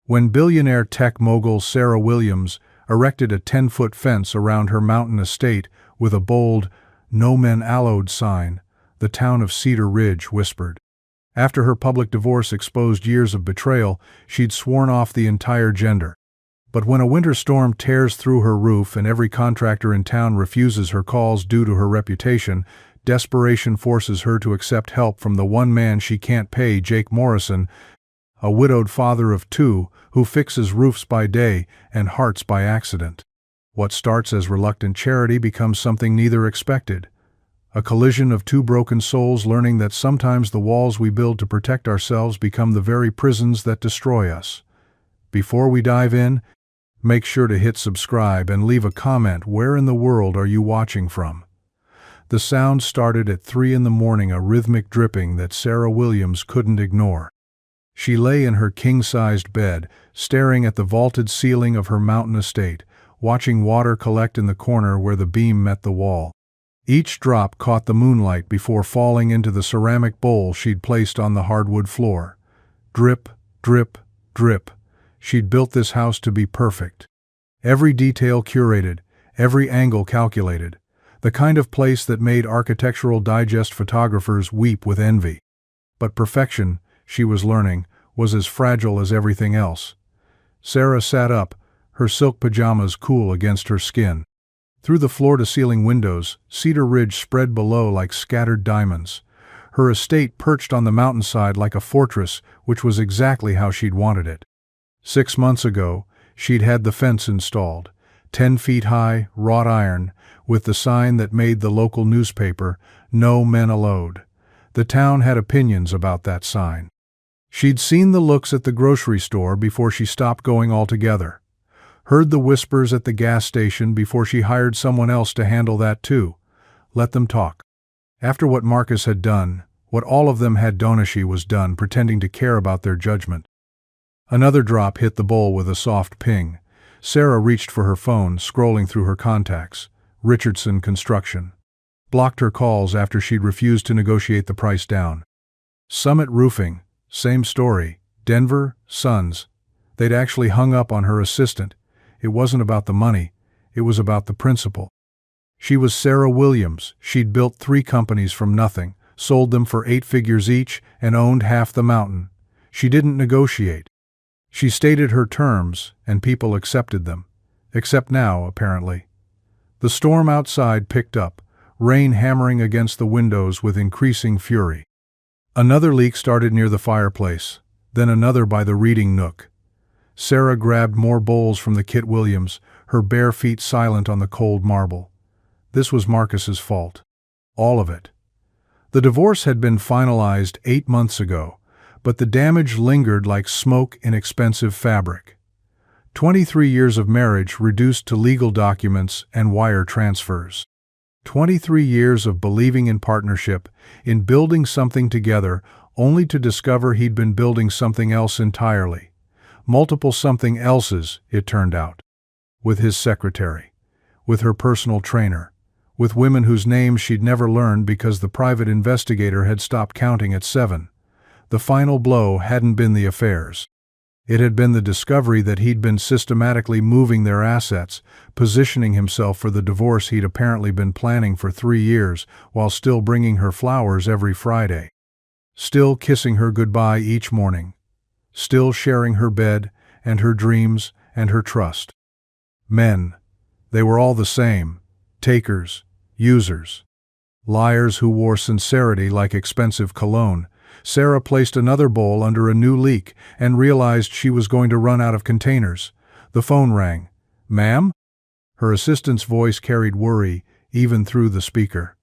When billionaire tech mogul Sarah Williams erected a 10-foot fence around her mountain estate with a bold, "No Men Allowed" sign, the town of Cedar Ridge whispered. After her public divorce exposed years of betrayal, she'd sworn off the entire gender. But when a winter storm tears through her roof and every contractor in town refuses her calls due to her reputation, desperation forces her to accept help from the one man she can't pay, Jake Morrison, a widowed father of two who fixes roofs by day and hearts by accident. What starts as reluctant charity becomes something neither expected. A collision of two broken souls learning that sometimes the walls we build to protect ourselves become the very prisons that destroy us. Before we dive in, make sure to hit subscribe and leave a comment. Where in the world are you watching from? The sound started at 3 a.m, a rhythmic dripping that Sarah Williams couldn't ignore. She lay in her king-sized bed, staring at the vaulted ceiling of her mountain estate, watching water collect in the corner where the beam met the wall. Each drop caught the moonlight before falling into the ceramic bowl she'd placed on the hardwood floor. Drip, drip, drip. She'd built this house to be perfect. Every detail curated, every angle calculated. The kind of place that made Architectural Digest photographers weep with envy. But perfection, she was learning, was as fragile as everything else. Sarah sat up, her silk pajamas cool against her skin. Through the floor-to-ceiling windows, Cedar Ridge spread below like scattered diamonds. Her estate perched on the mountainside like a fortress, which was exactly how she'd wanted it. 6 months ago, she'd had the fence installed, 10 feet high, wrought iron, with the sign that made the local newspaper, "No Men Allowed." The town had opinions about that sign. She'd seen the looks at the grocery store before she stopped going altogether. Heard the whispers at the gas station before she hired someone else to handle that too. Let them talk. After what Marcus had done, what all of them had done, she was done pretending to care about their judgment. Another drop hit the bowl with a soft ping. Sarah reached for her phone, scrolling through her contacts. Richardson Construction. Blocked her calls after she'd refused to negotiate the price down. Summit Roofing. Same story. Denver, Sons. They'd actually hung up on her assistant. It wasn't about the money, it was about the principle. She was Sarah Williams. She'd built 3 companies from nothing, sold them for 8 figures each, and owned half the mountain. She didn't negotiate. She stated her terms, and people accepted them. Except now, apparently. The storm outside picked up, rain hammering against the windows with increasing fury. Another leak started near the fireplace, then another by the reading nook. Sarah grabbed more bowls from the Kit Williams, her bare feet silent on the cold marble. This was Marcus's fault. All of it. The divorce had been finalized 8 months ago, but the damage lingered like smoke in expensive fabric. 23 years of marriage reduced to legal documents and wire transfers. 23 years of believing in partnership, in building something together, only to discover he'd been building something else entirely. Multiple something elses, it turned out. With his secretary. With her personal trainer. With women whose names she'd never learned because the private investigator had stopped counting at 7. The final blow hadn't been the affairs. It had been the discovery that he'd been systematically moving their assets, positioning himself for the divorce he'd apparently been planning for 3 years, while still bringing her flowers every Friday. Still kissing her goodbye each morning. Still sharing her bed, and her dreams, and her trust. Men. They were all the same. Takers. Users. Liars who wore sincerity like expensive cologne. Sarah placed another bowl under a new leak and realized she was going to run out of containers. The phone rang. "Ma'am?" Her assistant's voice carried worry, even through the speaker.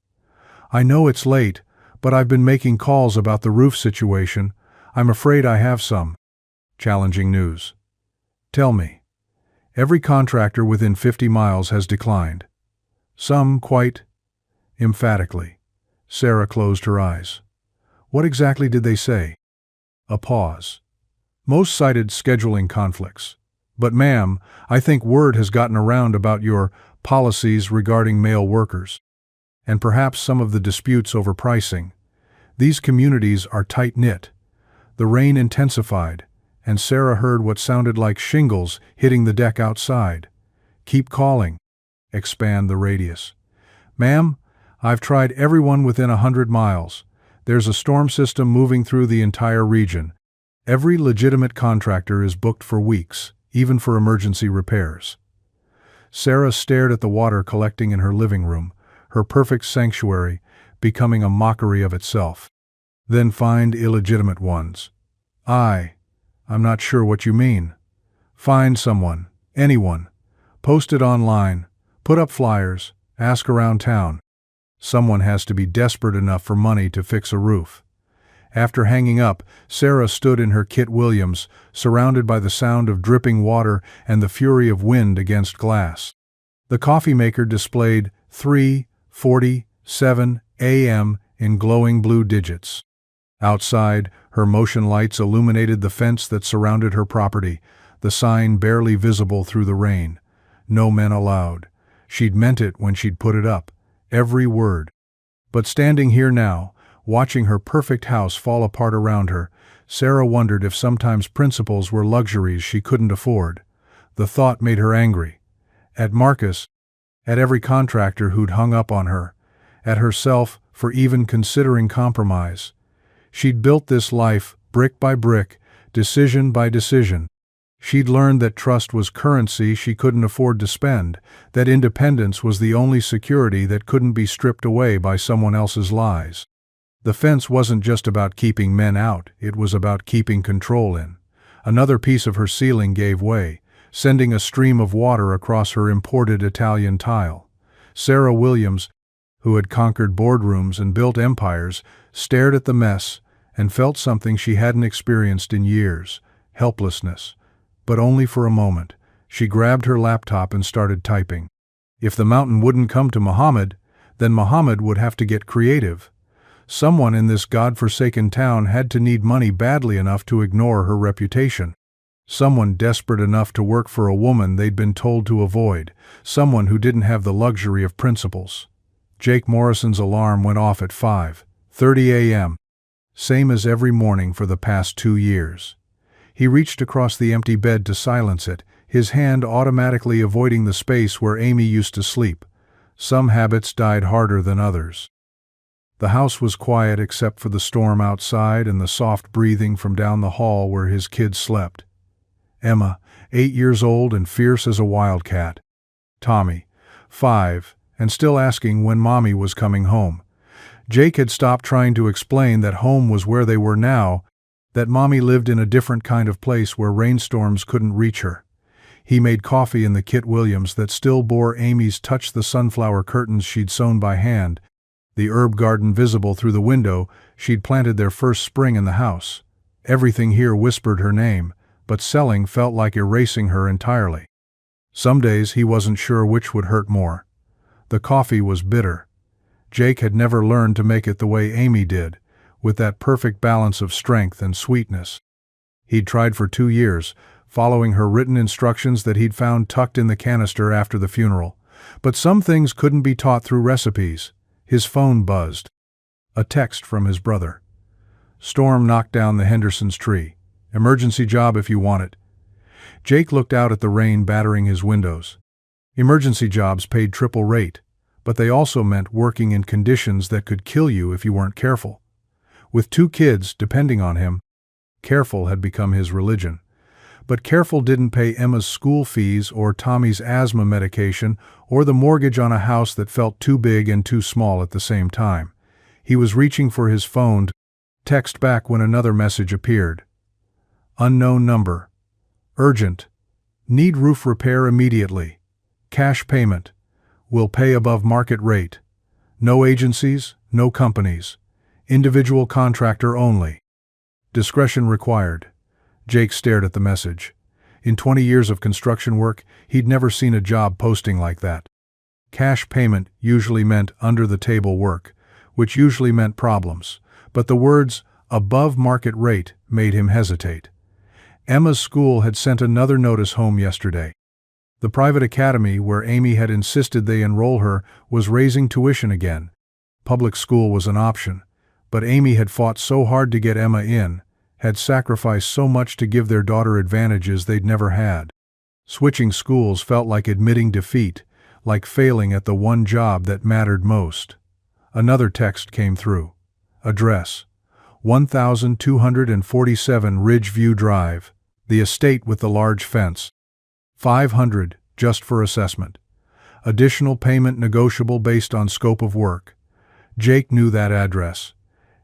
"I know it's late, but I've been making calls about the roof situation. I'm afraid I have some challenging news." "Tell me." "Every contractor within 50 miles has declined." "Some quite emphatically." Sarah closed her eyes. "What exactly did they say?" A pause. "Most cited scheduling conflicts. But ma'am, I think word has gotten around about your policies regarding male workers. And perhaps some of the disputes over pricing. These communities are tight-knit. The rain intensified, and Sarah heard what sounded like shingles hitting the deck outside. "Keep calling." "Expand the radius." "Ma'am, I've tried everyone within 100 miles. There's a storm system moving through the entire region. Every legitimate contractor is booked for weeks, even for emergency repairs." Sarah stared at the water collecting in her living room, her perfect sanctuary becoming a mockery of itself. "Then find illegitimate ones." I'm not sure what you mean." "Find someone, anyone. Post it online, put up flyers, ask around town. Someone has to be desperate enough for money to fix a roof." After hanging up, Sarah stood in her Kit Williams, surrounded by the sound of dripping water and the fury of wind against glass. The coffee maker displayed 3:47 a.m. in glowing blue digits. Outside, her motion lights illuminated the fence that surrounded her property, the sign barely visible through the rain. "No men allowed." She'd meant it when she'd put it up, every word. But standing here now, watching her perfect house fall apart around her, Sarah wondered if sometimes principles were luxuries she couldn't afford. The thought made her angry. At Marcus, at every contractor who'd hung up on her, at herself for even considering compromise. She'd built this life, brick by brick, decision by decision. She'd learned that trust was currency she couldn't afford to spend, that independence was the only security that couldn't be stripped away by someone else's lies. The fence wasn't just about keeping men out, it was about keeping control in. Another piece of her ceiling gave way, sending a stream of water across her imported Italian tile. Sarah Williams, who had conquered boardrooms and built empires, stared at the mess and felt something she hadn't experienced in years: helplessness. But only for a moment. She grabbed her laptop and started typing. If the mountain wouldn't come to Muhammad, then Muhammad would have to get creative. Someone in this God-forsaken town had to need money badly enough to ignore her reputation. Someone desperate enough to work for a woman they'd been told to avoid. Someone who didn't have the luxury of principles. Jake Morrison's alarm went off at 5:30 a.m. Same as every morning for the past 2 years. He reached across the empty bed to silence it, his hand automatically avoiding the space where Amy used to sleep. Some habits died harder than others. The house was quiet except for the storm outside and the soft breathing from down the hall where his kids slept. Emma, 8 years old and fierce as a wildcat. Tommy, 5, and still asking when Mommy was coming home. Jake had stopped trying to explain that home was where they were now, that Mommy lived in a different kind of place where rainstorms couldn't reach her. He made coffee in the Kit Williams that still bore Amy's touch the sunflower curtains she'd sewn by hand, the herb garden visible through the window she'd planted their first spring in the house. Everything here whispered her name, but selling felt like erasing her entirely. Some days he wasn't sure which would hurt more. The coffee was bitter. Jake had never learned to make it the way Amy did, with that perfect balance of strength and sweetness. He'd tried for 2 years, following her written instructions that he'd found tucked in the canister after the funeral. But some things couldn't be taught through recipes. His phone buzzed. A text from his brother. "Storm knocked down the Henderson's tree. Emergency job if you want it." Jake looked out at the rain battering his windows. Emergency jobs paid triple rate, but they also meant working in conditions that could kill you if you weren't careful. With 2 kids depending on him, careful had become his religion. But careful didn't pay Emma's school fees or Tommy's asthma medication or the mortgage on a house that felt too big and too small at the same time. He was reaching for his phone to text back when another message appeared. Unknown number. Urgent. Need roof repair immediately. Cash payment. Will pay above market rate. No agencies, no companies. Individual contractor only. Discretion required. Jake stared at the message. In 20 years of construction work, he'd never seen a job posting like that. Cash payment usually meant under-the-table work, which usually meant problems, but the words above market rate made him hesitate. Emma's school had sent another notice home yesterday. The private academy where Amy had insisted they enroll her was raising tuition again. Public school was an option, but Amy had fought so hard to get Emma in, had sacrificed so much to give their daughter advantages they'd never had. Switching schools felt like admitting defeat, like failing at the one job that mattered most. Another text came through. Address: 1247 Ridgeview Drive, the estate with the large fence. $500, just for assessment. Additional payment negotiable based on scope of work. Jake knew that address.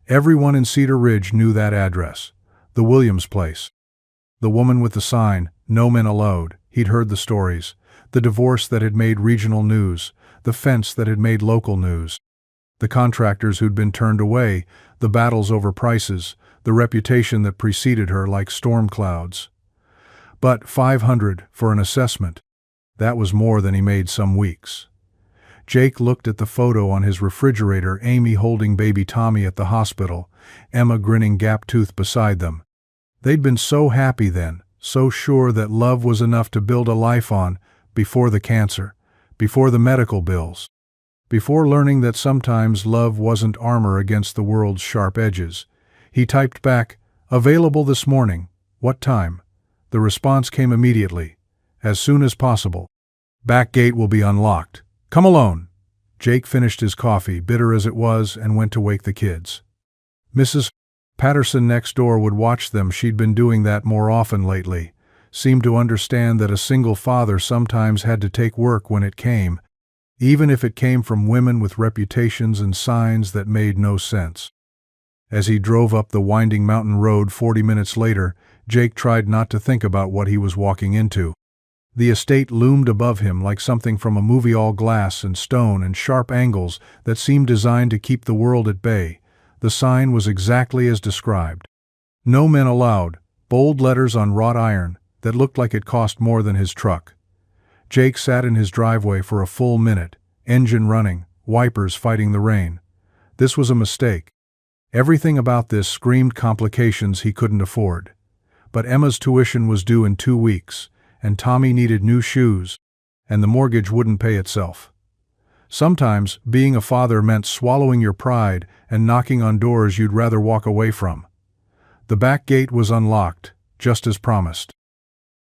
Everyone in Cedar Ridge knew that address. The Williams place. The woman with the sign, "No Men Allowed." He'd heard the stories. The divorce that had made regional news. The fence that had made local news. The contractors who'd been turned away. The battles over prices. The reputation that preceded her like storm clouds. But $500 for an assessment. That was more than he made some weeks. Jake looked at the photo on his refrigerator, Amy holding baby Tommy at the hospital, Emma grinning gap-toothed beside them. They'd been so happy then, so sure that love was enough to build a life on, before the cancer, before the medical bills, before learning that sometimes love wasn't armor against the world's sharp edges. He typed back, "Available this morning. What time?" The response came immediately. "As soon as possible. Back gate will be unlocked. Come alone." Jake finished his coffee, bitter as it was, and went to wake the kids. Mrs. Patterson next door would watch them. She'd been doing that more often lately. Seemed to understand that a single father sometimes had to take work when it came, even if it came from women with reputations and signs that made no sense. As he drove up the winding mountain road 40 minutes later, Jake tried not to think about what he was walking into. The estate loomed above him like something from a movie, all glass and stone and sharp angles that seemed designed to keep the world at bay. The sign was exactly as described. "No Men Allowed," bold letters on wrought iron that looked like it cost more than his truck. Jake sat in his driveway for a full minute, engine running, wipers fighting the rain. This was a mistake. Everything about this screamed complications he couldn't afford. But Emma's tuition was due in 2 weeks, and Tommy needed new shoes, and the mortgage wouldn't pay itself. Sometimes, being a father meant swallowing your pride and knocking on doors you'd rather walk away from. The back gate was unlocked, just as promised.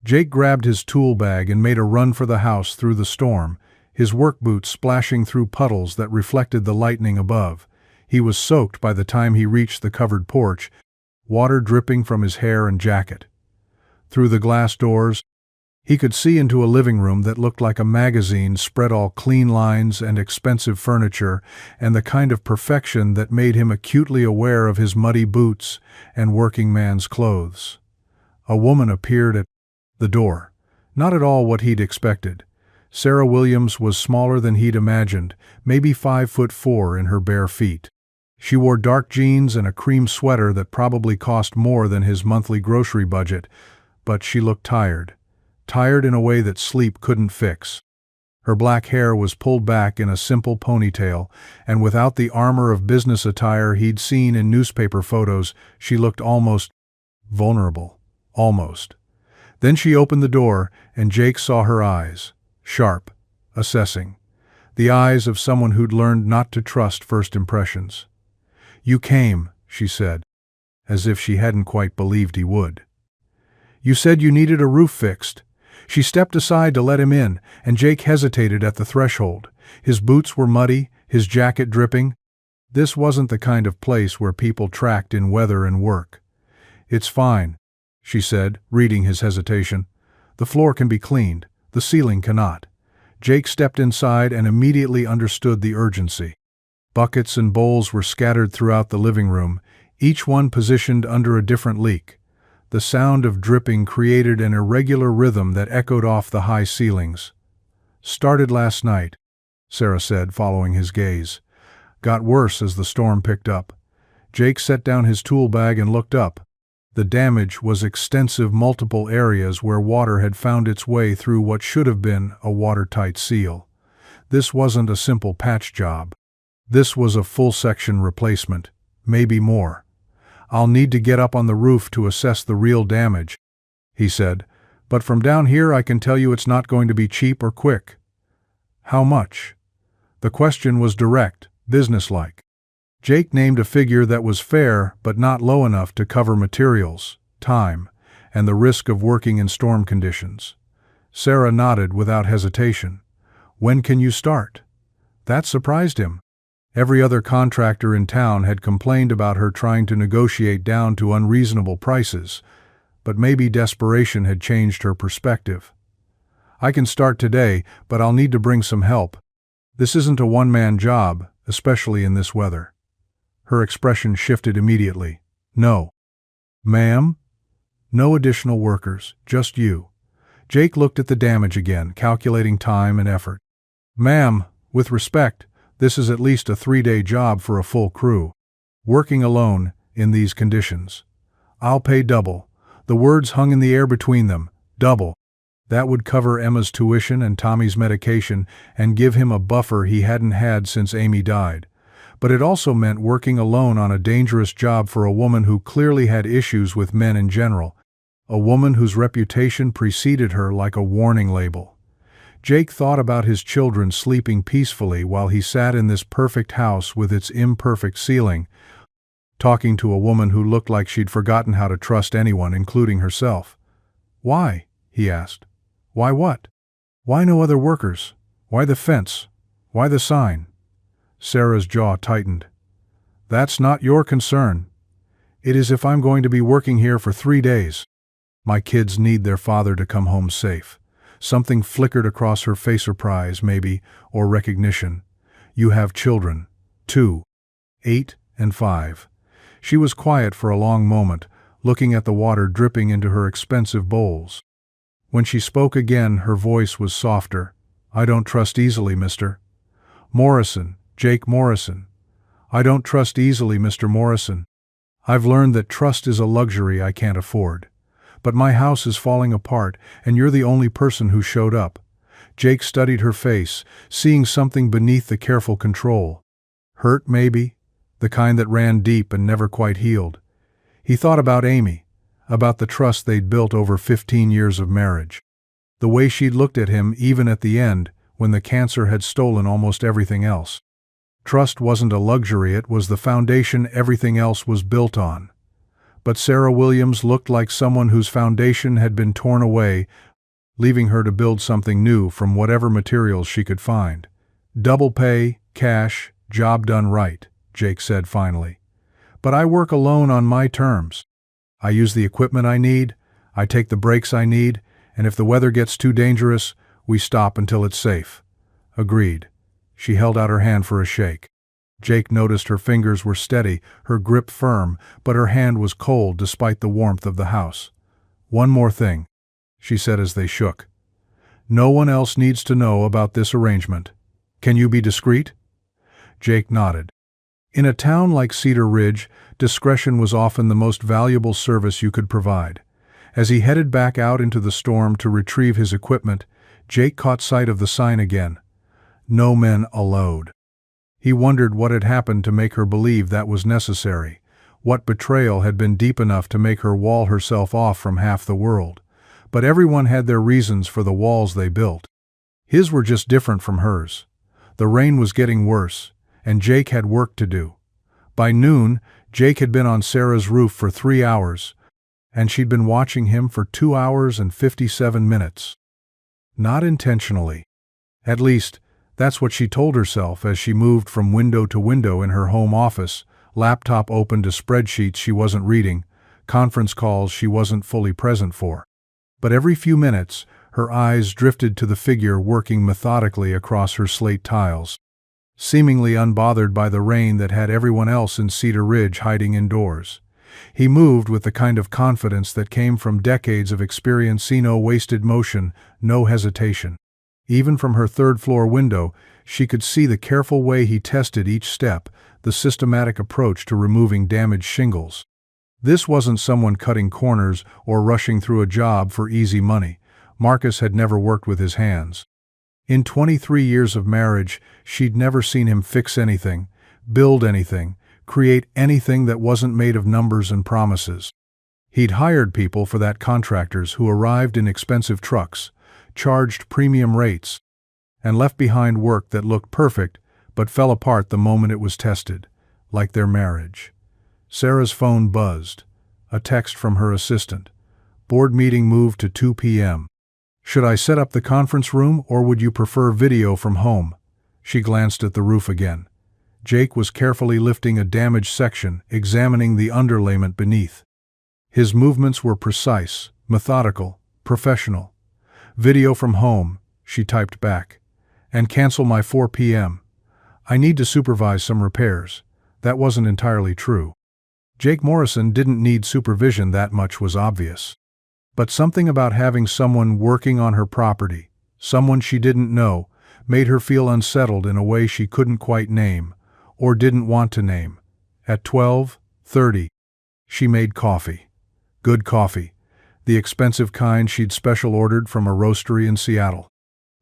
Jake grabbed his tool bag and made a run for the house through the storm, his work boots splashing through puddles that reflected the lightning above. He was soaked by the time he reached the covered porch, water dripping from his hair and jacket. Through the glass doors, he could see into a living room that looked like a magazine, spread all clean lines and expensive furniture, and the kind of perfection that made him acutely aware of his muddy boots and working man's clothes. A woman appeared at the door. Not at all what he'd expected. Sarah Williams was smaller than he'd imagined, maybe 5'4" in her bare feet. She wore dark jeans and a cream sweater that probably cost more than his monthly grocery budget, but she looked tired. Tired in a way that sleep couldn't fix. Her black hair was pulled back in a simple ponytail, and without the armor of business attire he'd seen in newspaper photos, she looked almost vulnerable. Almost. Then she opened the door, and Jake saw her eyes. Sharp. Assessing. The eyes of someone who'd learned not to trust first impressions. "You came," she said, as if she hadn't quite believed he would. "You said you needed a roof fixed." She stepped aside to let him in, and Jake hesitated at the threshold. His boots were muddy, his jacket dripping. This wasn't the kind of place where people tracked in weather and work. "It's fine," she said, reading his hesitation. "The floor can be cleaned, the ceiling cannot." Jake stepped inside and immediately understood the urgency. Buckets and bowls were scattered throughout the living room, each one positioned under a different leak. The sound of dripping created an irregular rhythm that echoed off the high ceilings. "Started last night," Sarah said, following his gaze. "Got worse as the storm picked up." Jake set down his tool bag and looked up. The damage was extensive, multiple areas where water had found its way through what should have been a watertight seal. This wasn't a simple patch job. This was a full section replacement, maybe more. "I'll need to get up on the roof to assess the real damage," he said, "but from down here I can tell you it's not going to be cheap or quick." "How much?" The question was direct, businesslike. Jake named a figure that was fair but not low enough to cover materials, time, and the risk of working in storm conditions. Sarah nodded without hesitation. "When can you start?" That surprised him. Every other contractor in town had complained about her trying to negotiate down to unreasonable prices, but maybe desperation had changed her perspective. "I can start today, but I'll need to bring some help. This isn't a one-man job, especially in this weather." Her expression shifted immediately. "No." "Ma'am?" "No additional workers, just you." Jake looked at the damage again, calculating time and effort. "Ma'am, with respect, this is at least a 3-day job for a full crew. Working alone, in these conditions. I'll pay double." The words hung in the air between them. Double. That would cover Emma's tuition and Tommy's medication and give him a buffer he hadn't had since Amy died. But it also meant working alone on a dangerous job for a woman who clearly had issues with men in general. A woman whose reputation preceded her like a warning label. Jake thought about his children sleeping peacefully while he sat in this perfect house with its imperfect ceiling, talking to a woman who looked like she'd forgotten how to trust anyone, including herself. "Why?" he asked. "Why what? Why no other workers? Why the fence? Why the sign?" Sarah's jaw tightened. "That's not your concern. It is if I'm going to be working here for 3 days. My kids need their father to come home safe." Something flickered across her face, surprise, maybe, or recognition. "You have children. 2. 8 and 5. She was quiet for a long moment, looking at the water dripping into her expensive bowls. When she spoke again, her voice was softer. "I don't trust easily, Mr. Morrison, Jake Morrison. I don't trust easily, Mr. Morrison. I've learned that trust is a luxury I can't afford. But my house is falling apart, and you're the only person who showed up." Jake studied her face, seeing something beneath the careful control. Hurt, maybe? The kind that ran deep and never quite healed. He thought about Amy, about the trust they'd built over 15 years of marriage. The way she'd looked at him even at the end, when the cancer had stolen almost everything else. Trust wasn't a luxury, it was the foundation everything else was built on. But Sarah Williams looked like someone whose foundation had been torn away, leaving her to build something new from whatever materials she could find. "Double pay, cash, job done right," Jake said finally. "But I work alone on my terms. I use the equipment I need, I take the breaks I need, and if the weather gets too dangerous, we stop until it's safe." "Agreed." She held out her hand for a shake. Jake noticed her fingers were steady, her grip firm, but her hand was cold despite the warmth of the house. "One more thing," she said as they shook. "No one else needs to know about this arrangement. Can you be discreet?" Jake nodded. In a town like Cedar Ridge, discretion was often the most valuable service you could provide. As he headed back out into the storm to retrieve his equipment, Jake caught sight of the sign again. "No men allowed." He wondered what had happened to make her believe that was necessary. What betrayal had been deep enough to make her wall herself off from half the world? But everyone had their reasons for the walls they built. His were just different from hers. The rain was getting worse, and Jake had work to do. By noon, Jake had been on Sarah's roof for 3 hours, and she'd been watching him for 2 hours and 57 minutes. Not intentionally. At least, that's what she told herself as she moved from window to window in her home office, laptop open to spreadsheets she wasn't reading, conference calls she wasn't fully present for. But every few minutes, her eyes drifted to the figure working methodically across her slate tiles, seemingly unbothered by the rain that had everyone else in Cedar Ridge hiding indoors. He moved with the kind of confidence that came from decades of experience, no wasted motion, no hesitation. Even from her third-floor window, she could see the careful way he tested each step, the systematic approach to removing damaged shingles. This wasn't someone cutting corners or rushing through a job for easy money. Marcus had never worked with his hands. In 23 years of marriage, she'd never seen him fix anything, build anything, create anything that wasn't made of numbers and promises. He'd hired people for that, contractors who arrived in expensive trucks, charged premium rates, and left behind work that looked perfect but fell apart the moment it was tested. like their marriage. Sarah's phone buzzed. A text from her assistant. Board meeting moved to 2 p.m. Should I set up the conference room or would you prefer video from home? She glanced at the roof again. Jake was carefully lifting a damaged section, examining the underlayment beneath. His movements were precise, methodical, professional. Video from home, she typed back. And cancel my 4 p.m. I need to supervise some repairs. That wasn't entirely true. Jake Morrison didn't need supervision, that much was obvious. But something about having someone working on her property, someone she didn't know, made her feel unsettled in a way she couldn't quite name, or didn't want to name. At 12:30, she made coffee. Good coffee, the expensive kind she'd special ordered from a roastery in Seattle.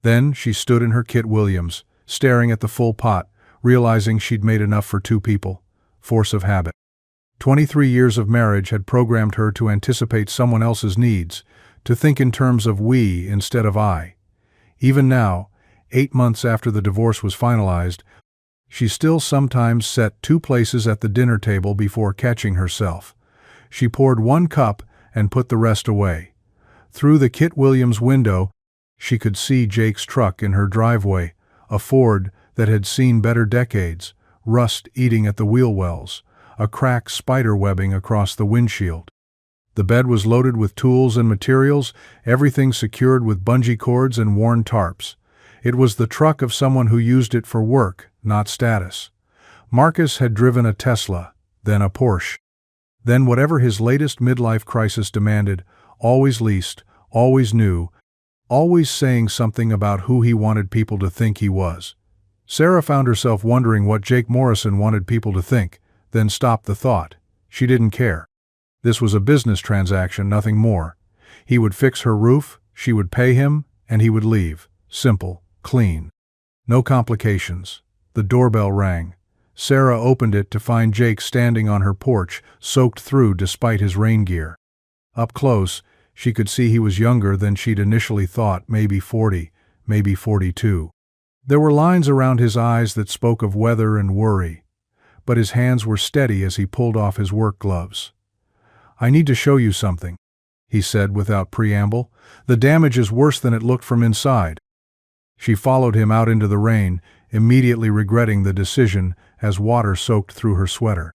Then she stood in her Kit Williams, staring at the full pot, realizing she'd made enough for 2 people. Force of habit. 23 years of marriage had programmed her to anticipate someone else's needs, to think in terms of we instead of I. Even now, 8 months after the divorce was finalized, she still sometimes set 2 places at the dinner table before catching herself. She poured 1 cup and put the rest away. Through the Kit Williams window, she could see Jake's truck in her driveway, a Ford that had seen better decades, rust eating at the wheel wells, a crack spider webbing across the windshield. The bed was loaded with tools and materials, everything secured with bungee cords and worn tarps. It was the truck of someone who used it for work, not status. Marcus had driven a Tesla, then a Porsche. Then whatever his latest midlife crisis demanded, always leased, always new, always saying something about who he wanted people to think he was. Sarah found herself wondering what Jake Morrison wanted people to think, then stopped the thought. She didn't care. This was a business transaction, nothing more. He would fix her roof, she would pay him, and he would leave. Simple, clean. No complications. The doorbell rang. Sarah opened it to find Jake standing on her porch, soaked through despite his rain gear. Up close, she could see he was younger than she'd initially thought, maybe 40, maybe 42. There were lines around his eyes that spoke of weather and worry, but his hands were steady as he pulled off his work gloves. I need to show you something, he said without preamble. The damage is worse than it looked from inside. She followed him out into the rain, immediately regretting the decision as water soaked through her sweater.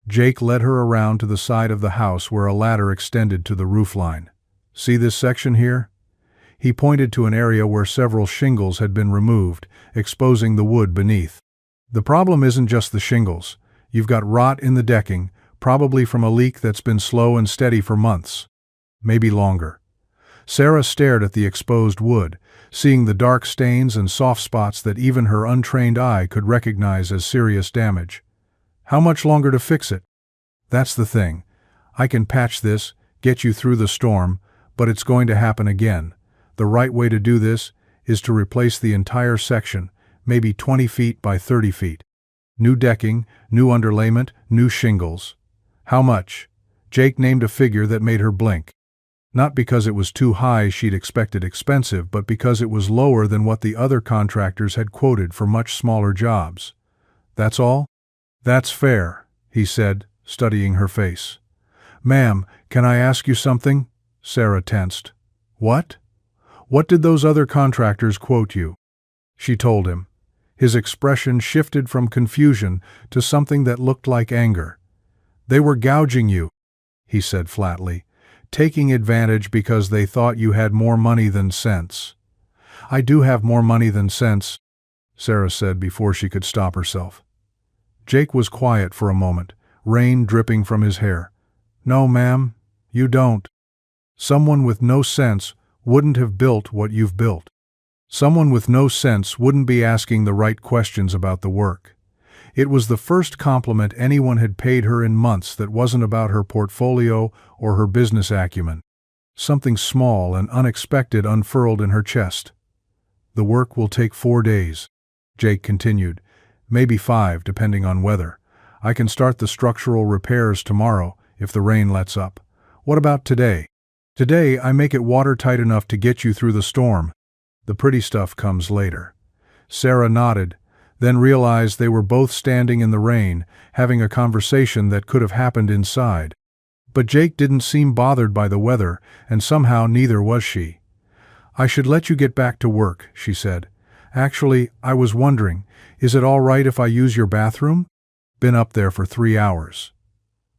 Jake led her around to the side of the house where a ladder extended to the roofline. See this section here? He pointed to an area where several shingles had been removed, exposing the wood beneath. The problem isn't just the shingles. You've got rot in the decking, probably from a leak that's been slow and steady for months. Maybe longer. Sarah stared at the exposed wood, seeing the dark stains and soft spots that even her untrained eye could recognize as serious damage. How much longer to fix it? That's the thing. I can patch this, get you through the storm, but it's going to happen again. The right way to do this is to replace the entire section, maybe 20 feet by 30 feet. New decking, new underlayment, new shingles. How much? Jake named a figure that made her blink. Not because it was too high she'd expected expensive, but because it was lower than what the other contractors had quoted for much smaller jobs. That's all? That's fair, he said, studying her face. Ma'am, can I ask you something? Sarah tensed. What? What did those other contractors quote you? She told him. His expression shifted from confusion to something that looked like anger. They were gouging you, he said flatly, taking advantage because they thought you had more money than sense. I do have more money than sense, Sarah said before she could stop herself. Jake was quiet for a moment, rain dripping from his hair. No, ma'am, you don't. Someone with no sense wouldn't have built what you've built. Someone with no sense wouldn't be asking the right questions about the work. It was the first compliment anyone had paid her in months that wasn't about her portfolio or her business acumen. Something small and unexpected unfurled in her chest. The work will take 4 days, Jake continued, maybe 5 depending on weather. I can start the structural repairs tomorrow if the rain lets up. What about today? Today I make it watertight enough to get you through the storm. The pretty stuff comes later. Sarah nodded, then realized they were both standing in the rain, having a conversation that could have happened inside. But Jake didn't seem bothered by the weather, and somehow neither was she. "I should let you get back to work," she said. "Actually, I was wondering, is it all right if I use your bathroom? Been up there for 3 hours."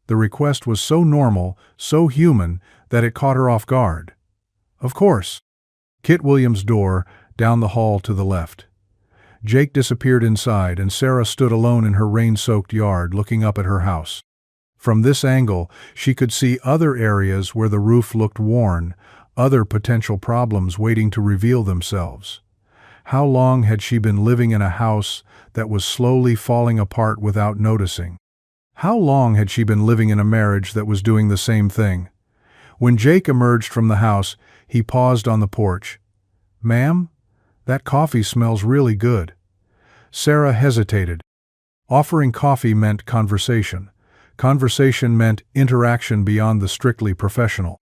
The request was so normal, so human, that it caught her off guard. "Of course." Kit Williams' door, down the hall to the left. Jake disappeared inside, and Sarah stood alone in her rain-soaked yard, looking up at her house. From this angle, she could see other areas where the roof looked worn, other potential problems waiting to reveal themselves. How long had she been living in a house that was slowly falling apart without noticing? How long had she been living in a marriage that was doing the same thing? When Jake emerged from the house, he paused on the porch. "Ma'am, that coffee smells really good." Sarah hesitated. Offering coffee meant conversation. Conversation meant interaction beyond the strictly professional.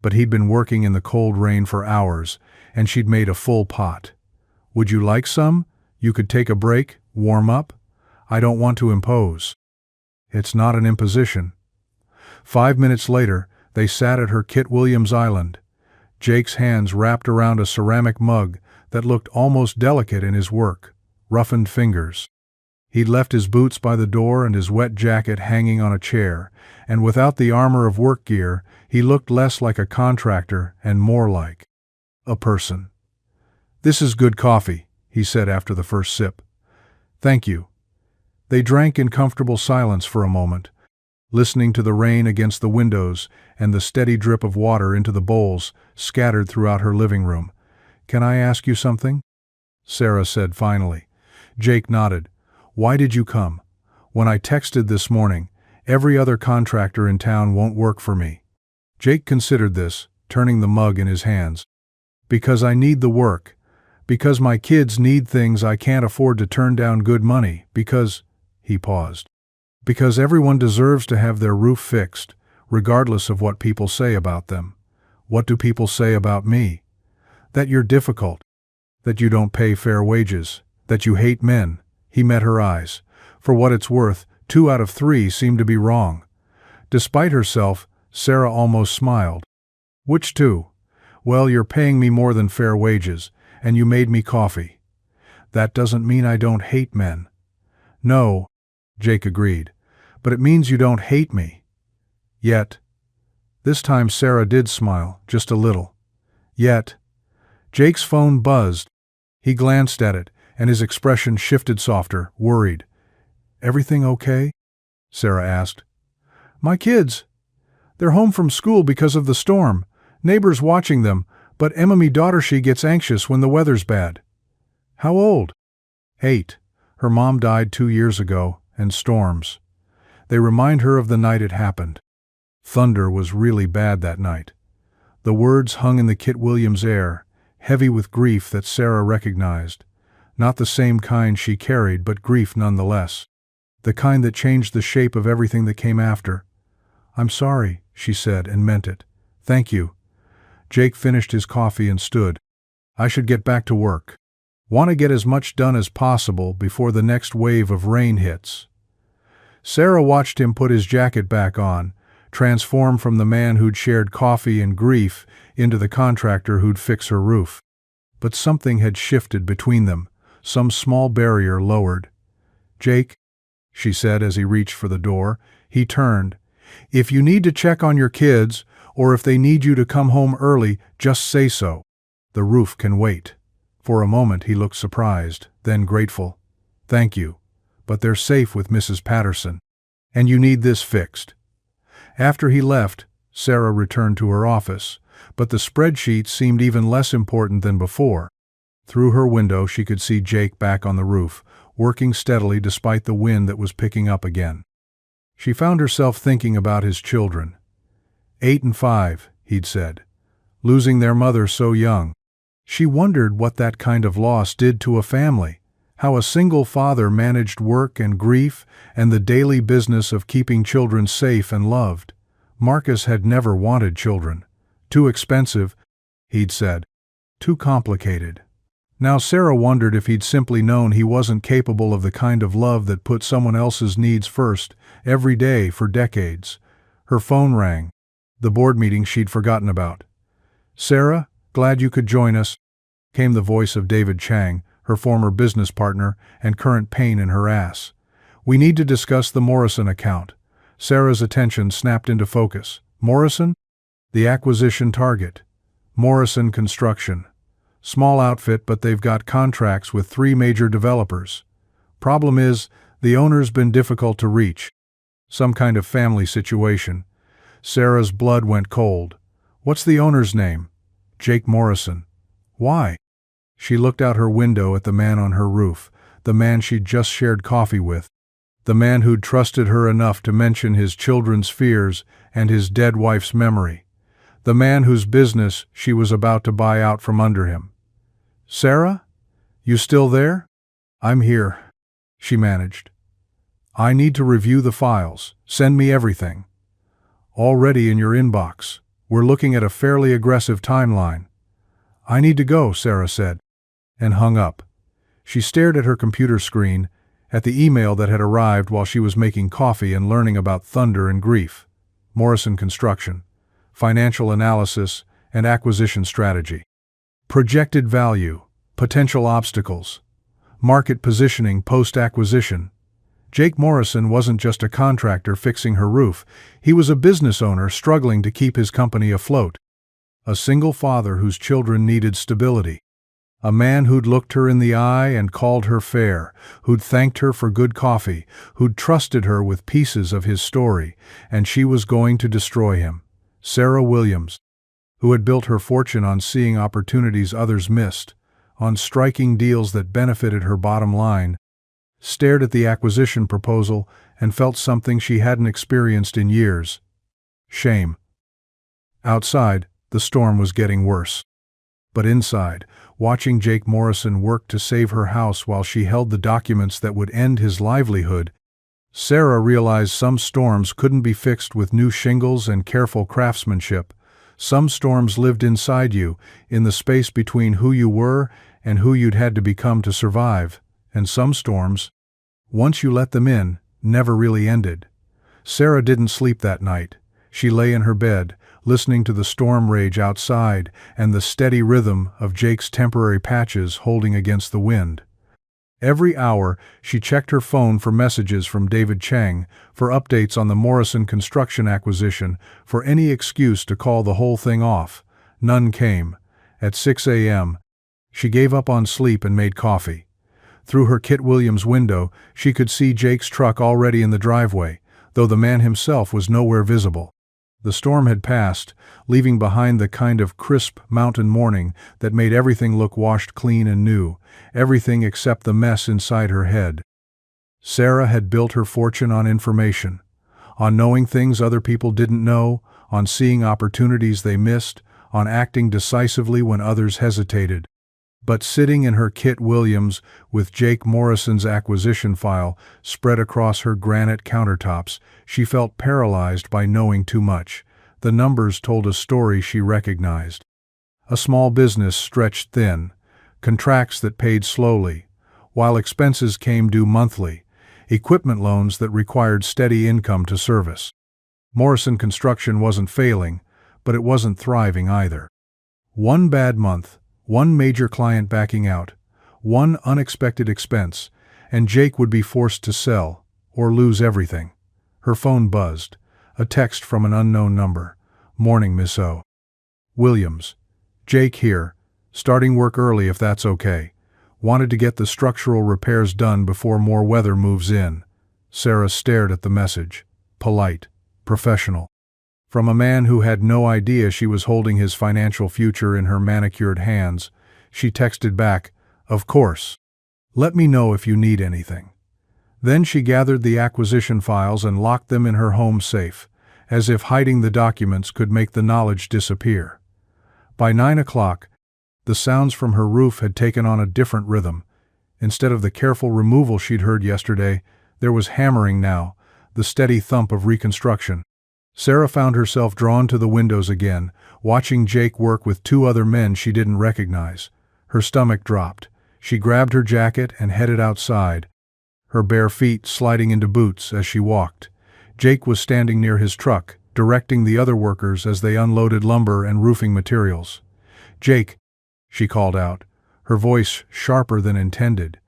But he'd been working in the cold rain for hours, and she'd made a full pot. "Would you like some? You could take a break, warm up. I don't want to impose." "It's not an imposition." 5 minutes later, they sat at her Kit Williams Island. Jake's hands wrapped around a ceramic mug that looked almost delicate in his work, roughened fingers. He'd left his boots by the door and his wet jacket hanging on a chair, and without the armor of work gear, he looked less like a contractor and more like a person. "This is good coffee," he said after the first sip. "Thank you." They drank in comfortable silence for a moment, listening to the rain against the windows and the steady drip of water into the bowls scattered throughout her living room. "Can I ask you something?" Sarah said finally. Jake nodded. "Why did you come? When I texted this morning, every other contractor in town won't work for me." Jake considered this, turning the mug in his hands. "Because I need the work. Because my kids need things I can't afford to turn down good money. Because—" he paused. "Because everyone deserves to have their roof fixed, regardless of what people say about them. What do people say about me? That you're difficult. That you don't pay fair wages. That you hate men." He met her eyes. For what it's worth, 2 out of 3 seemed to be wrong. Despite herself, Sarah almost smiled. "Which 2? Well, you're paying me more than fair wages, and you made me coffee. That doesn't mean I don't hate men." "No," Jake agreed, "but it means you don't hate me. Yet." This time Sarah did smile, just a little. "Yet." Jake's phone buzzed. He glanced at it, and his expression shifted softer, worried. "Everything okay?" Sarah asked. "My kids. They're home from school because of the storm. Neighbors watching them, but me daughter she gets anxious when the weather's bad." "How old?" 8. Her mom died 2 years ago, and storms. They remind her of the night it happened. Thunder was really bad that night. The words hung in the Kit Williams air, heavy with grief that Sarah recognized. Not the same kind she carried, but grief nonetheless. The kind that changed the shape of everything that came after. "I'm sorry," she said, and meant it. "Thank you." Jake finished his coffee and stood. "I should get back to work. Want to get as much done as possible before the next wave of rain hits." Sarah watched him put his jacket back on, transform from the man who'd shared coffee and grief into the contractor who'd fix her roof. But something had shifted between them. Some small barrier lowered. "Jake," she said as he reached for the door. He turned. "If you need to check on your kids, or if they need you to come home early, just say so. The roof can wait." For a moment he looked surprised, then grateful. "Thank you. But they're safe with Mrs. Patterson. And you need this fixed." After he left, Sarah returned to her office, but the spreadsheet seemed even less important than before. Through her window she could see Jake back on the roof, working steadily despite the wind that was picking up again. She found herself thinking about his children. 8 and 5, he'd said, losing their mother so young. She wondered what that kind of loss did to a family, how a single father managed work and grief and the daily business of keeping children safe and loved. Marcus had never wanted children. Too expensive, he'd said. Too complicated. Now Sarah wondered if he'd simply known he wasn't capable of the kind of love that put someone else's needs first, every day for decades. Her phone rang. The board meeting she'd forgotten about. "Sarah, glad you could join us," came the voice of David Chang, her former business partner and current pain in her ass. "We need to discuss the Morrison account." Sarah's attention snapped into focus. Morrison? The acquisition target. Morrison Construction. Small outfit, but they've got contracts with 3 major developers. Problem is, the owner's been difficult to reach. Some kind of family situation. Sarah's blood went cold. "What's the owner's name?" "Jake Morrison." "Why?" She looked out her window at the man on her roof, the man she'd just shared coffee with, the man who'd trusted her enough to mention his children's fears and his dead wife's memory, the man whose business she was about to buy out from under him. "Sarah? You still there?" "I'm here," she managed. "I need to review the files. Send me everything." "Already in your inbox. We're looking at a fairly aggressive timeline." "I need to go," Sarah said, and hung up. She stared at her computer screen, at the email that had arrived while she was making coffee and learning about thunder and grief. Morrison Construction. Financial analysis and acquisition strategy. Projected value. Potential obstacles. Market positioning post-acquisition. Jake Morrison wasn't just a contractor fixing her roof, he was a business owner struggling to keep his company afloat. A single father whose children needed stability. A man who'd looked her in the eye and called her fair, who'd thanked her for good coffee, who'd trusted her with pieces of his story, and she was going to destroy him. Sarah Williams, who had built her fortune on seeing opportunities others missed, on striking deals that benefited her bottom line, stared at the acquisition proposal and felt something she hadn't experienced in years. Shame. Outside, the storm was getting worse. But inside, watching Jake Morrison work to save her house while she held the documents that would end his livelihood, Sarah realized some storms couldn't be fixed with new shingles and careful craftsmanship. Some storms lived inside you, in the space between who you were and who you'd had to become to survive. And some storms, once you let them in, never really ended. Sarah didn't sleep that night. She lay in her bed, listening to the storm rage outside and the steady rhythm of Jake's temporary patches holding against the wind. Every hour, she checked her phone for messages from David Chang, for updates on the Morrison Construction acquisition, for any excuse to call the whole thing off. None came. At 6 a.m., she gave up on sleep and made coffee. Through her Kit Williams window, she could see Jake's truck already in the driveway, though the man himself was nowhere visible. The storm had passed, leaving behind the kind of crisp mountain morning that made everything look washed clean and new, everything except the mess inside her head. Sarah had built her fortune on information, on knowing things other people didn't know, on seeing opportunities they missed, on acting decisively when others hesitated. But sitting in her Kit Williams with Jake Morrison's acquisition file spread across her granite countertops, she felt paralyzed by knowing too much. The numbers told a story she recognized. A small business stretched thin, contracts that paid slowly, while expenses came due monthly, equipment loans that required steady income to service. Morrison Construction wasn't failing, but it wasn't thriving either. One bad month, one major client backing out, one unexpected expense, and Jake would be forced to sell, or lose everything. Her phone buzzed. A text from an unknown number. "Morning, Miss O. Williams. Jake here. Starting work early if that's okay. Wanted to get the structural repairs done before more weather moves in." Sarah stared at the message. Polite. Professional. From a man who had no idea she was holding his financial future in her manicured hands, she texted back, "Of course. Let me know if you need anything." Then she gathered the acquisition files and locked them in her home safe, as if hiding the documents could make the knowledge disappear. By 9 o'clock, the sounds from her roof had taken on a different rhythm. Instead of the careful removal she'd heard yesterday, there was hammering now, the steady thump of reconstruction. Sarah found herself drawn to the windows again, watching Jake work with 2 other men she didn't recognize. Her stomach dropped. She grabbed her jacket and headed outside, her bare feet sliding into boots as she walked. Jake was standing near his truck, directing the other workers as they unloaded lumber and roofing materials. "Jake," she called out, her voice sharper than intended.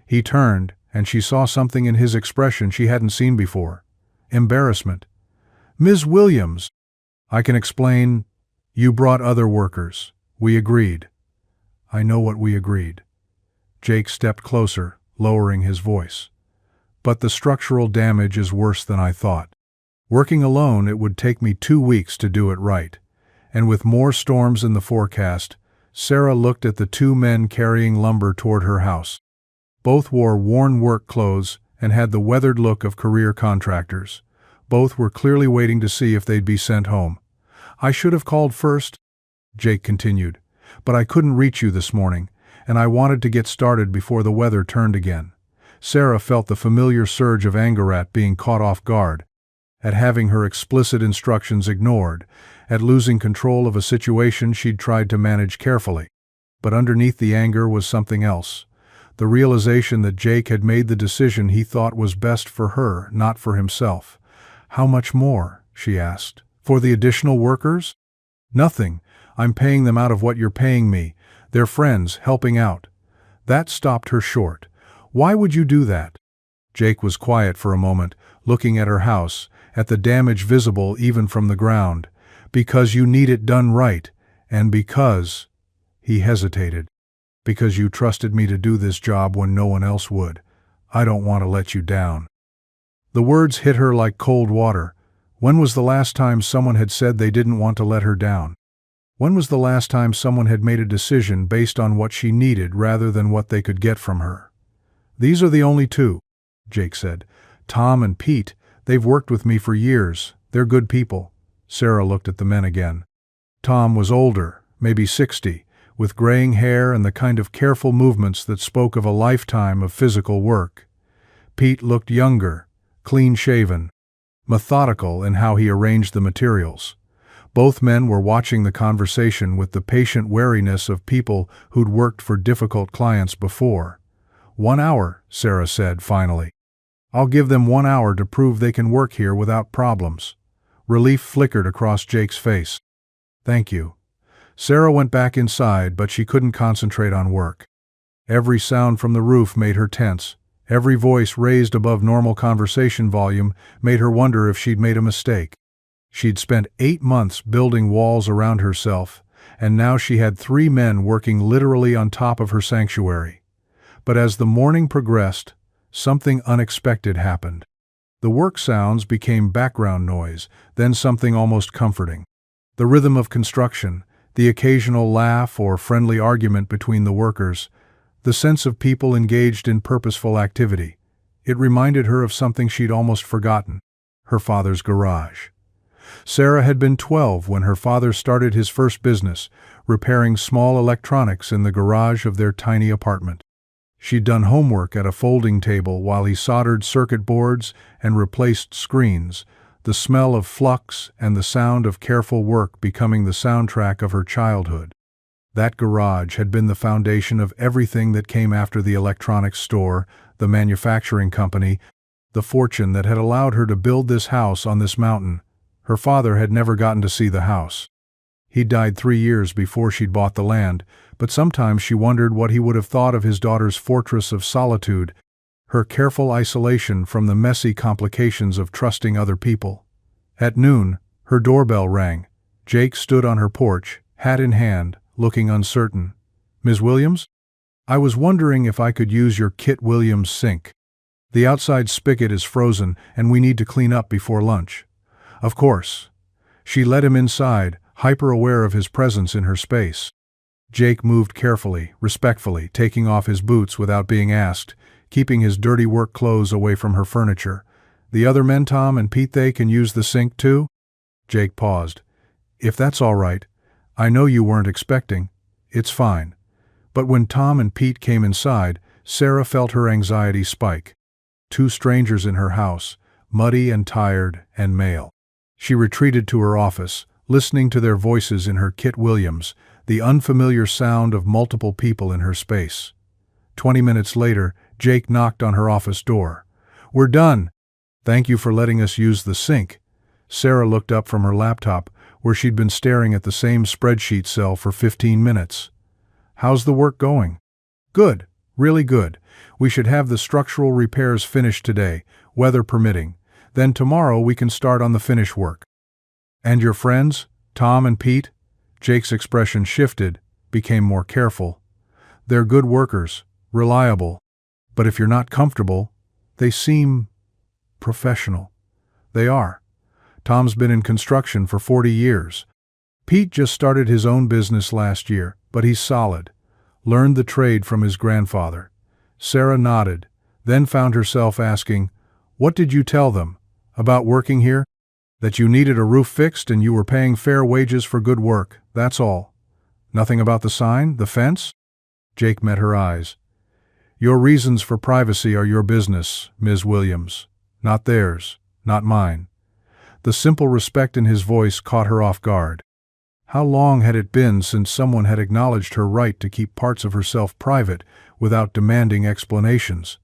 He turned, and she saw something in his expression she hadn't seen before. Embarrassment. "Ms. Williams, I can explain. You brought other workers. We agreed." "I know what we agreed." Jake stepped closer, lowering his voice. "But the structural damage is worse than I thought. Working alone, it would take me 2 weeks to do it right." And with more storms in the forecast, Sarah looked at the 2 men carrying lumber toward her house. Both wore worn work clothes and had the weathered look of career contractors. Both were clearly waiting to see if they'd be sent home. "I should have called first," Jake continued, "but I couldn't reach you this morning, and I wanted to get started before the weather turned again." Sarah felt the familiar surge of anger at being caught off guard, at having her explicit instructions ignored, at losing control of a situation she'd tried to manage carefully. But underneath the anger was something else. The realization that Jake had made the decision he thought was best for her, not for himself. "How much more?" she asked. "For the additional workers?" "Nothing. I'm paying them out of what you're paying me. They're friends, helping out." That stopped her short. "Why would you do that?" Jake was quiet for a moment, looking at her house, at the damage visible even from the ground. "Because you need it done right, and because—" he hesitated. "Because you trusted me to do this job when no one else would. I don't want to let you down." The words hit her like cold water. When was the last time someone had said they didn't want to let her down? When was the last time someone had made a decision based on what she needed rather than what they could get from her? "These are the only 2, Jake said. "Tom and Pete, they've worked with me for years. They're good people." Sarah looked at the men again. Tom was older, maybe 60, with graying hair and the kind of careful movements that spoke of a lifetime of physical work. Pete looked younger, clean-shaven, methodical in how he arranged the materials. Both men were watching the conversation with the patient wariness of people who'd worked for difficult clients before. "1 hour, Sarah said finally. "I'll give them 1 hour to prove they can work here without problems." Relief flickered across Jake's face. "Thank you." Sarah went back inside, but she couldn't concentrate on work. Every sound from the roof made her tense. Every voice raised above normal conversation volume made her wonder if she'd made a mistake. She'd spent 8 months building walls around herself, and now she had 3 men working literally on top of her sanctuary. But as the morning progressed, something unexpected happened. The work sounds became background noise, then something almost comforting. The rhythm of construction, the occasional laugh or friendly argument between the workers, the sense of people engaged in purposeful activity. It reminded her of something she'd almost forgotten: her father's garage. Sarah had been 12 when her father started his first business, repairing small electronics in the garage of their tiny apartment. She'd done homework at a folding table while he soldered circuit boards and replaced screens, the smell of flux and the sound of careful work becoming the soundtrack of her childhood. That garage had been the foundation of everything that came after the electronics store, the manufacturing company, the fortune that had allowed her to build this house on this mountain. Her father had never gotten to see the house. He died 3 years before she'd bought the land, but sometimes she wondered what he would have thought of his daughter's fortress of solitude, her careful isolation from the messy complications of trusting other people. At noon, her doorbell rang. Jake stood on her porch, hat in hand, looking uncertain. "Ms. Williams? I was wondering if I could use your Kit Williams sink. The outside spigot is frozen and we need to clean up before lunch." "Of course." She led him inside, hyper-aware of his presence in her space. Jake moved carefully, respectfully, taking off his boots without being asked, keeping his dirty work clothes away from her furniture. "The other men, Tom and Pete, they can use the sink too?" Jake paused. "If that's all right. I know you weren't expecting. It's fine." But when Tom and Pete came inside, Sarah felt her anxiety spike. 2 strangers in her house, muddy and tired and male. She retreated to her office, listening to their voices in her Kit Williams, the unfamiliar sound of multiple people in her space. 20 minutes later, Jake knocked on her office door. "We're done. Thank you for letting us use the sink." Sarah looked up from her laptop, where she'd been staring at the same spreadsheet cell for 15 minutes. "How's the work going?" "Good, really good. We should have the structural repairs finished today, weather permitting. Then tomorrow we can start on the finish work." "And your friends, Tom and Pete?" Jake's expression shifted, became more careful. "They're good workers, reliable. But if you're not comfortable, they seem professional." "They are. Tom's been in construction for 40 years. Pete just started his own business last year, but he's solid. Learned the trade from his grandfather." Sarah nodded, then found herself asking, "What did you tell them? About working here?" "That you needed a roof fixed and you were paying fair wages for good work, that's all. Nothing about the sign, the fence?" Jake met her eyes. "Your reasons for privacy are your business, Ms. Williams. Not theirs, not mine." The simple respect in his voice caught her off guard. How long had it been since someone had acknowledged her right to keep parts of herself private without demanding explanations?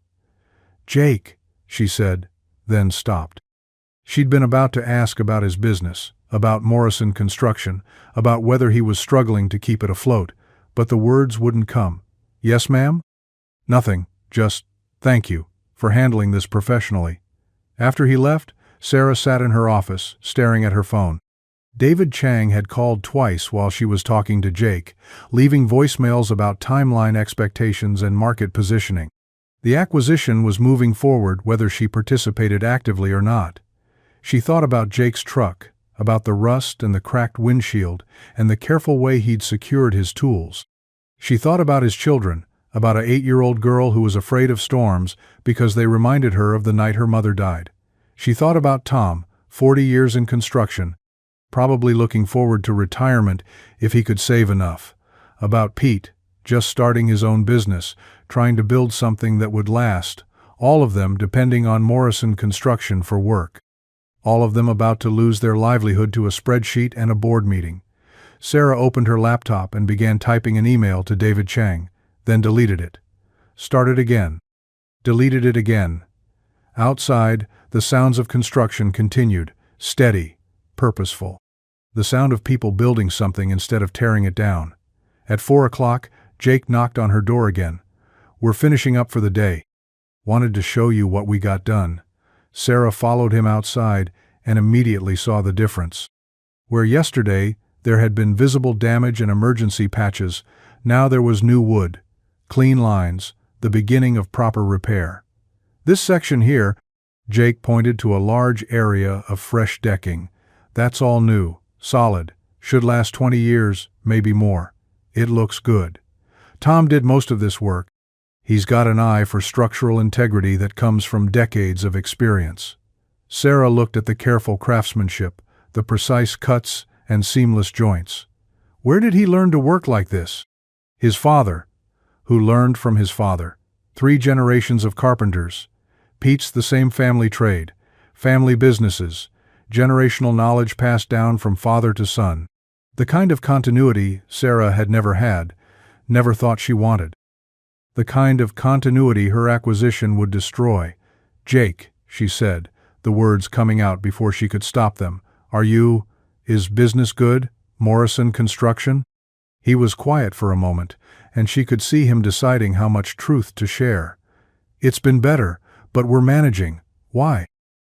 "Jake," she said, then stopped. She'd been about to ask about his business, about Morrison Construction, about whether he was struggling to keep it afloat, but the words wouldn't come. "Yes, ma'am?" "Nothing, just thank you for handling this professionally." After he left, Sarah sat in her office, staring at her phone. David Chang had called twice while she was talking to Jake, leaving voicemails about timeline expectations and market positioning. The acquisition was moving forward whether she participated actively or not. She thought about Jake's truck, about the rust and the cracked windshield, and the careful way he'd secured his tools. She thought about his children, about an 8-year-old girl who was afraid of storms because they reminded her of the night her mother died. She thought about Tom, 40 years in construction, probably looking forward to retirement if he could save enough. About Pete, just starting his own business, trying to build something that would last, all of them depending on Morrison Construction for work. All of them about to lose their livelihood to a spreadsheet and a board meeting. Sarah opened her laptop and began typing an email to David Chang, then deleted it. Started again. Deleted it again. Outside, the sounds of construction continued, steady, purposeful. The sound of people building something instead of tearing it down. At 4 o'clock, Jake knocked on her door again. "We're finishing up for the day. Wanted to show you what we got done." Sarah followed him outside and immediately saw the difference. Where yesterday there had been visible damage and emergency patches, now there was new wood, clean lines, the beginning of proper repair. "This section here," Jake pointed to a large area of fresh decking. "That's all new, solid, should last 20 years, maybe more. It looks good. Tom did most of this work. He's got an eye for structural integrity that comes from decades of experience." Sarah looked at the careful craftsmanship, the precise cuts and seamless joints. Where did he learn to work like this? His father, who learned from his father. 3 generations of carpenters. Pete's the same family trade, family businesses, generational knowledge passed down from father to son. The kind of continuity Sarah had never had, never thought she wanted. The kind of continuity her acquisition would destroy. "Jake," she said, the words coming out before she could stop them. Is business good? Morrison Construction?" He was quiet for a moment, and she could see him deciding how much truth to share. "It's been better, but we're managing." "Why?"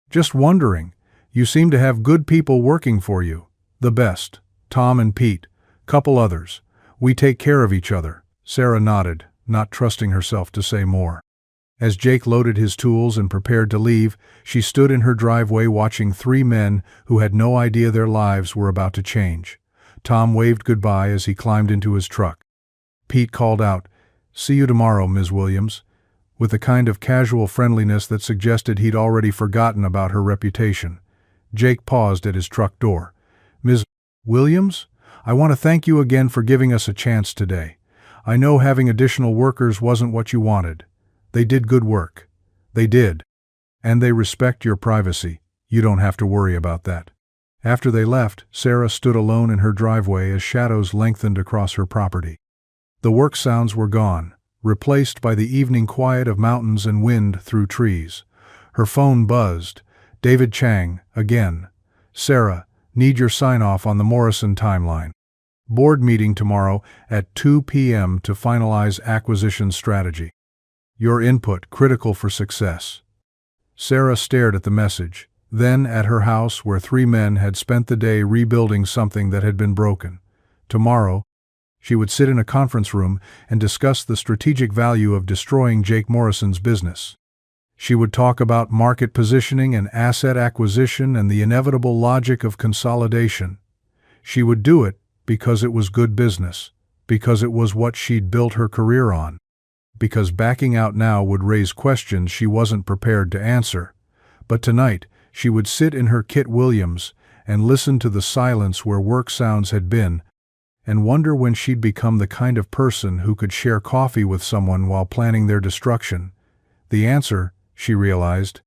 "Just wondering. You seem to have good people working for you. The best. Tom and Pete. Couple others. We take care of each other." Sarah nodded, not trusting herself to say more. As Jake loaded his tools and prepared to leave, she stood in her driveway watching 3 men who had no idea their lives were about to change. Tom waved goodbye as he climbed into his truck. Pete called out, "See you tomorrow, Ms. Williams," with a kind of casual friendliness that suggested he'd already forgotten about her reputation. Jake paused at his truck door. "Ms. Williams, I want to thank you again for giving us a chance today. I know having additional workers wasn't what you wanted. They did good work. They did. And they respect your privacy. You don't have to worry about that." After they left, Sarah stood alone in her driveway as shadows lengthened across her property. The work sounds were gone, replaced by the evening quiet of mountains and wind through trees. Her phone buzzed. David Chang, again. Sarah, need your sign-off on the Morrison timeline. Board meeting tomorrow at 2 p.m. to finalize acquisition strategy. Your input critical for success. Sarah stared at the message, then at her house where 3 men had spent the day rebuilding something that had been broken. Tomorrow, she would sit in a conference room and discuss the strategic value of destroying Jake Morrison's business. She would talk about market positioning and asset acquisition and the inevitable logic of consolidation. She would do it because it was good business, because it was what she'd built her career on, because backing out now would raise questions she wasn't prepared to answer. But tonight, she would sit in her Kit Williams and listen to the silence where work sounds had been, and wonder when she'd become the kind of person who could share coffee with someone while planning their destruction. The answer, she realized,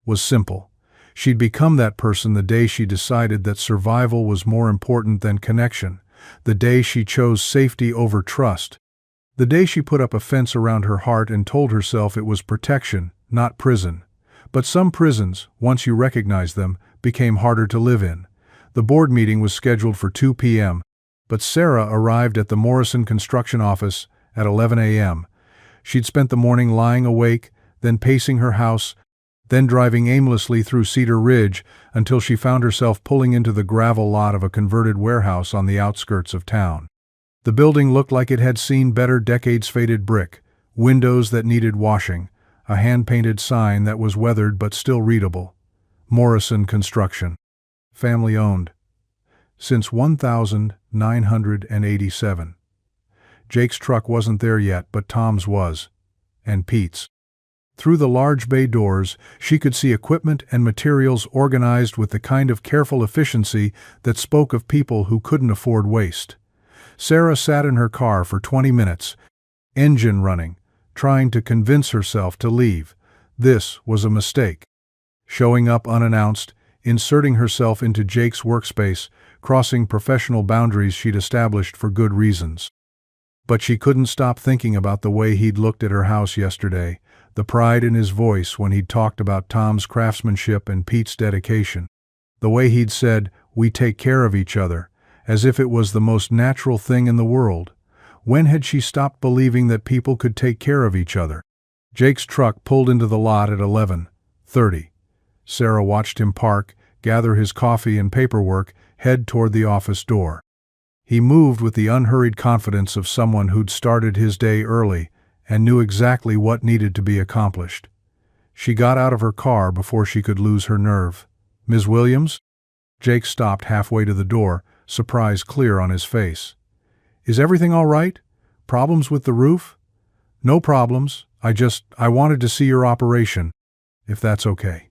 was simple. She'd become that person the day she decided that survival was more important than connection, the day she chose safety over trust, the day she put up a fence around her heart and told herself it was protection, not prison. But some prisons, once you recognized them, became harder to live in. The board meeting was scheduled for 2 p.m., but Sarah arrived at the Morrison construction office at 11 a.m. She'd spent the morning lying awake, then pacing her house, then driving aimlessly through Cedar Ridge until she found herself pulling into the gravel lot of a converted warehouse on the outskirts of town. The building looked like it had seen better decades-faded brick, windows that needed washing, a hand-painted sign that was weathered but still readable. Morrison Construction. Family-owned. Since 1987. Jake's truck wasn't there yet, but Tom's was. And Pete's. Through the large bay doors, she could see equipment and materials organized with the kind of careful efficiency that spoke of people who couldn't afford waste. Sarah sat in her car for 20 minutes, engine running, trying to convince herself to leave. This was a mistake. Showing up unannounced, inserting herself into Jake's workspace, crossing professional boundaries she'd established for good reasons. But she couldn't stop thinking about the way he'd looked at her house yesterday, the pride in his voice when he'd talked about Tom's craftsmanship and Pete's dedication. The way he'd said, "We take care of each other," as if it was the most natural thing in the world. When had she stopped believing that people could take care of each other? Jake's truck pulled into the lot at 11:30. Sarah watched him park, gather his coffee and paperwork, head toward the office door. He moved with the unhurried confidence of someone who'd started his day early and knew exactly what needed to be accomplished. She got out of her car before she could lose her nerve. "Ms. Williams?" Jake stopped halfway to the door, surprise clear on his face. "Is everything all right? Problems with the roof?" "No problems. I wanted to see your operation, if that's okay."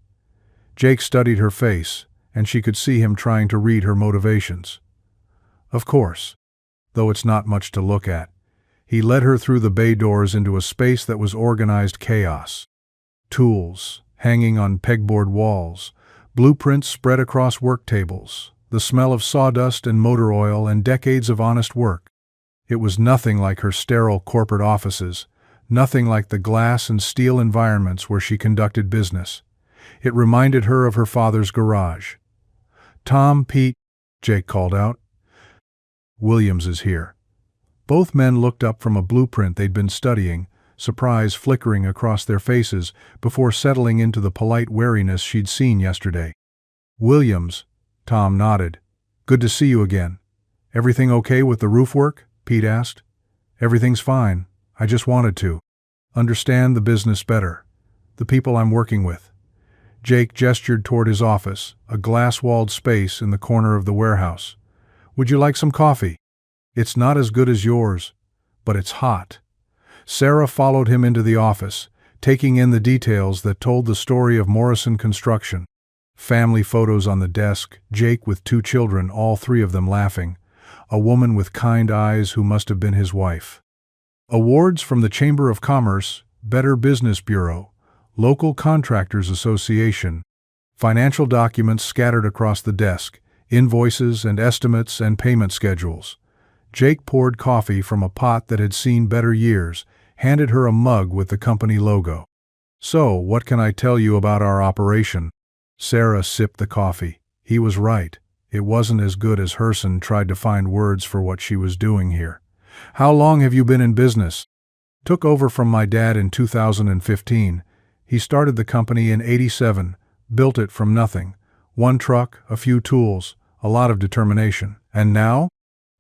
Jake studied her face, and she could see him trying to read her motivations. "Of course. Though it's not much to look at." He led her through the bay doors into a space that was organized chaos. Tools hanging on pegboard walls, blueprints spread across work tables, the smell of sawdust and motor oil and decades of honest work. It was nothing like her sterile corporate offices, nothing like the glass and steel environments where she conducted business. It reminded her of her father's garage. "Tom, Pete," Jake called out. "Williams is here." Both men looked up from a blueprint they'd been studying, surprise flickering across their faces before settling into the polite wariness she'd seen yesterday. "Williams," Tom nodded. "Good to see you again." "Everything okay with the roof work?" Pete asked. "Everything's fine. I just wanted to understand the business better, the people I'm working with." Jake gestured toward his office, a glass-walled space in the corner of the warehouse. "Would you like some coffee? It's not as good as yours, but it's hot." Sarah followed him into the office, taking in the details that told the story of Morrison Construction. Family photos on the desk, Jake with 2 children, all 3 of them laughing. A woman with kind eyes who must have been his wife. Awards from the Chamber of Commerce, Better Business Bureau, Local Contractors Association. Financial documents scattered across the desk, invoices and estimates and payment schedules. Jake poured coffee from a pot that had seen better years, handed her a mug with the company logo. "So, what can I tell you about our operation?" Sarah sipped the coffee. He was right. It wasn't as good as Herson tried to find words for what she was doing here. "How long have you been in business?" "Took over from my dad in 2015. He started the company in '87, built it from nothing. One truck, a few tools, a lot of determination. And now?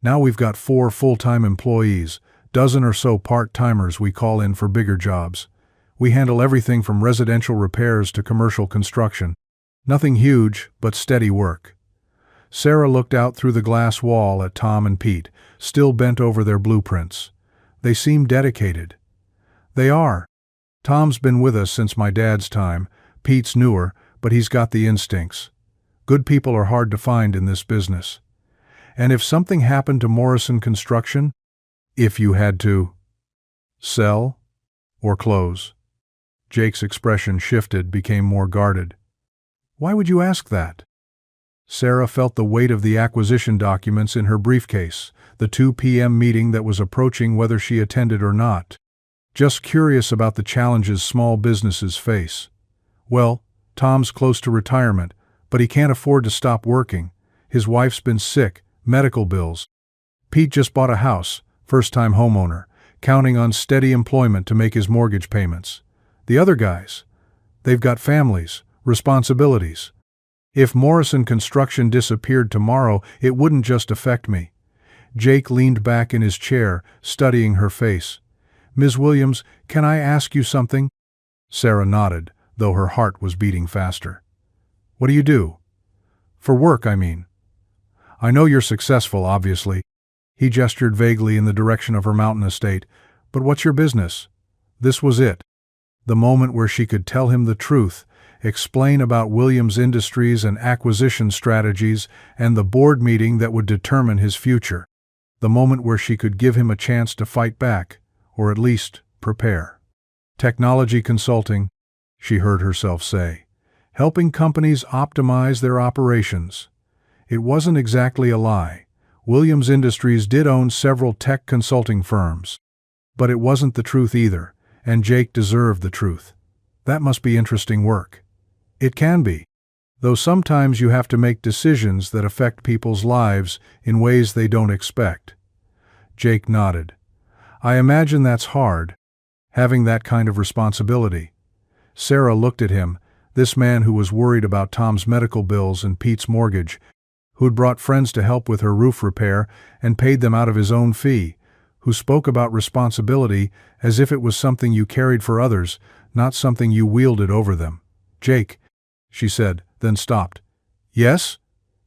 Now we've got 4 full-time employees, dozen or so part-timers we call in for bigger jobs. We handle everything from residential repairs to commercial construction. Nothing huge, but steady work." Sarah looked out through the glass wall at Tom and Pete, still bent over their blueprints. "They seem dedicated." "They are. Tom's been with us since my dad's time. Pete's newer, but he's got the instincts. Good people are hard to find in this business. And if something happened to Morrison Construction, if you had to sell or close?" Jake's expression shifted, became more guarded. "Why would you ask that?" Sarah felt the weight of the acquisition documents in her briefcase, the 2 p.m. meeting that was approaching whether she attended or not. Just curious about the challenges small businesses face. Well, Tom's close to retirement, but he can't afford to stop working. His wife's been sick, medical bills. Pete just bought a house, first-time homeowner, counting on steady employment to make his mortgage payments. The other guys, they've got families, responsibilities. If Morrison Construction disappeared tomorrow, it wouldn't just affect me. Jake leaned back in his chair, studying her face. "Ms. Williams, can I ask you something?" Sarah nodded, though her heart was beating faster. "What do you do?" "For work, I mean." "I know you're successful, obviously." He gestured vaguely in the direction of her mountain estate. "But what's your business?" This was it. The moment where she could tell him the truth, explain about Williams Industries and acquisition strategies and the board meeting that would determine his future. The moment where she could give him a chance to fight back, or at least prepare. "Technology consulting," she heard herself say, "helping companies optimize their operations." It wasn't exactly a lie. Williams Industries did own several tech consulting firms. But it wasn't the truth either, and Jake deserved the truth. That must be interesting work. It can be, though sometimes you have to make decisions that affect people's lives in ways they don't expect. Jake nodded. "I imagine that's hard, having that kind of responsibility." Sarah looked at him, this man who was worried about Tom's medical bills and Pete's mortgage, who'd brought friends to help with her roof repair and paid them out of his own fee, who spoke about responsibility as if it was something you carried for others, not something you wielded over them. "Jake," she said, then stopped. "Yes?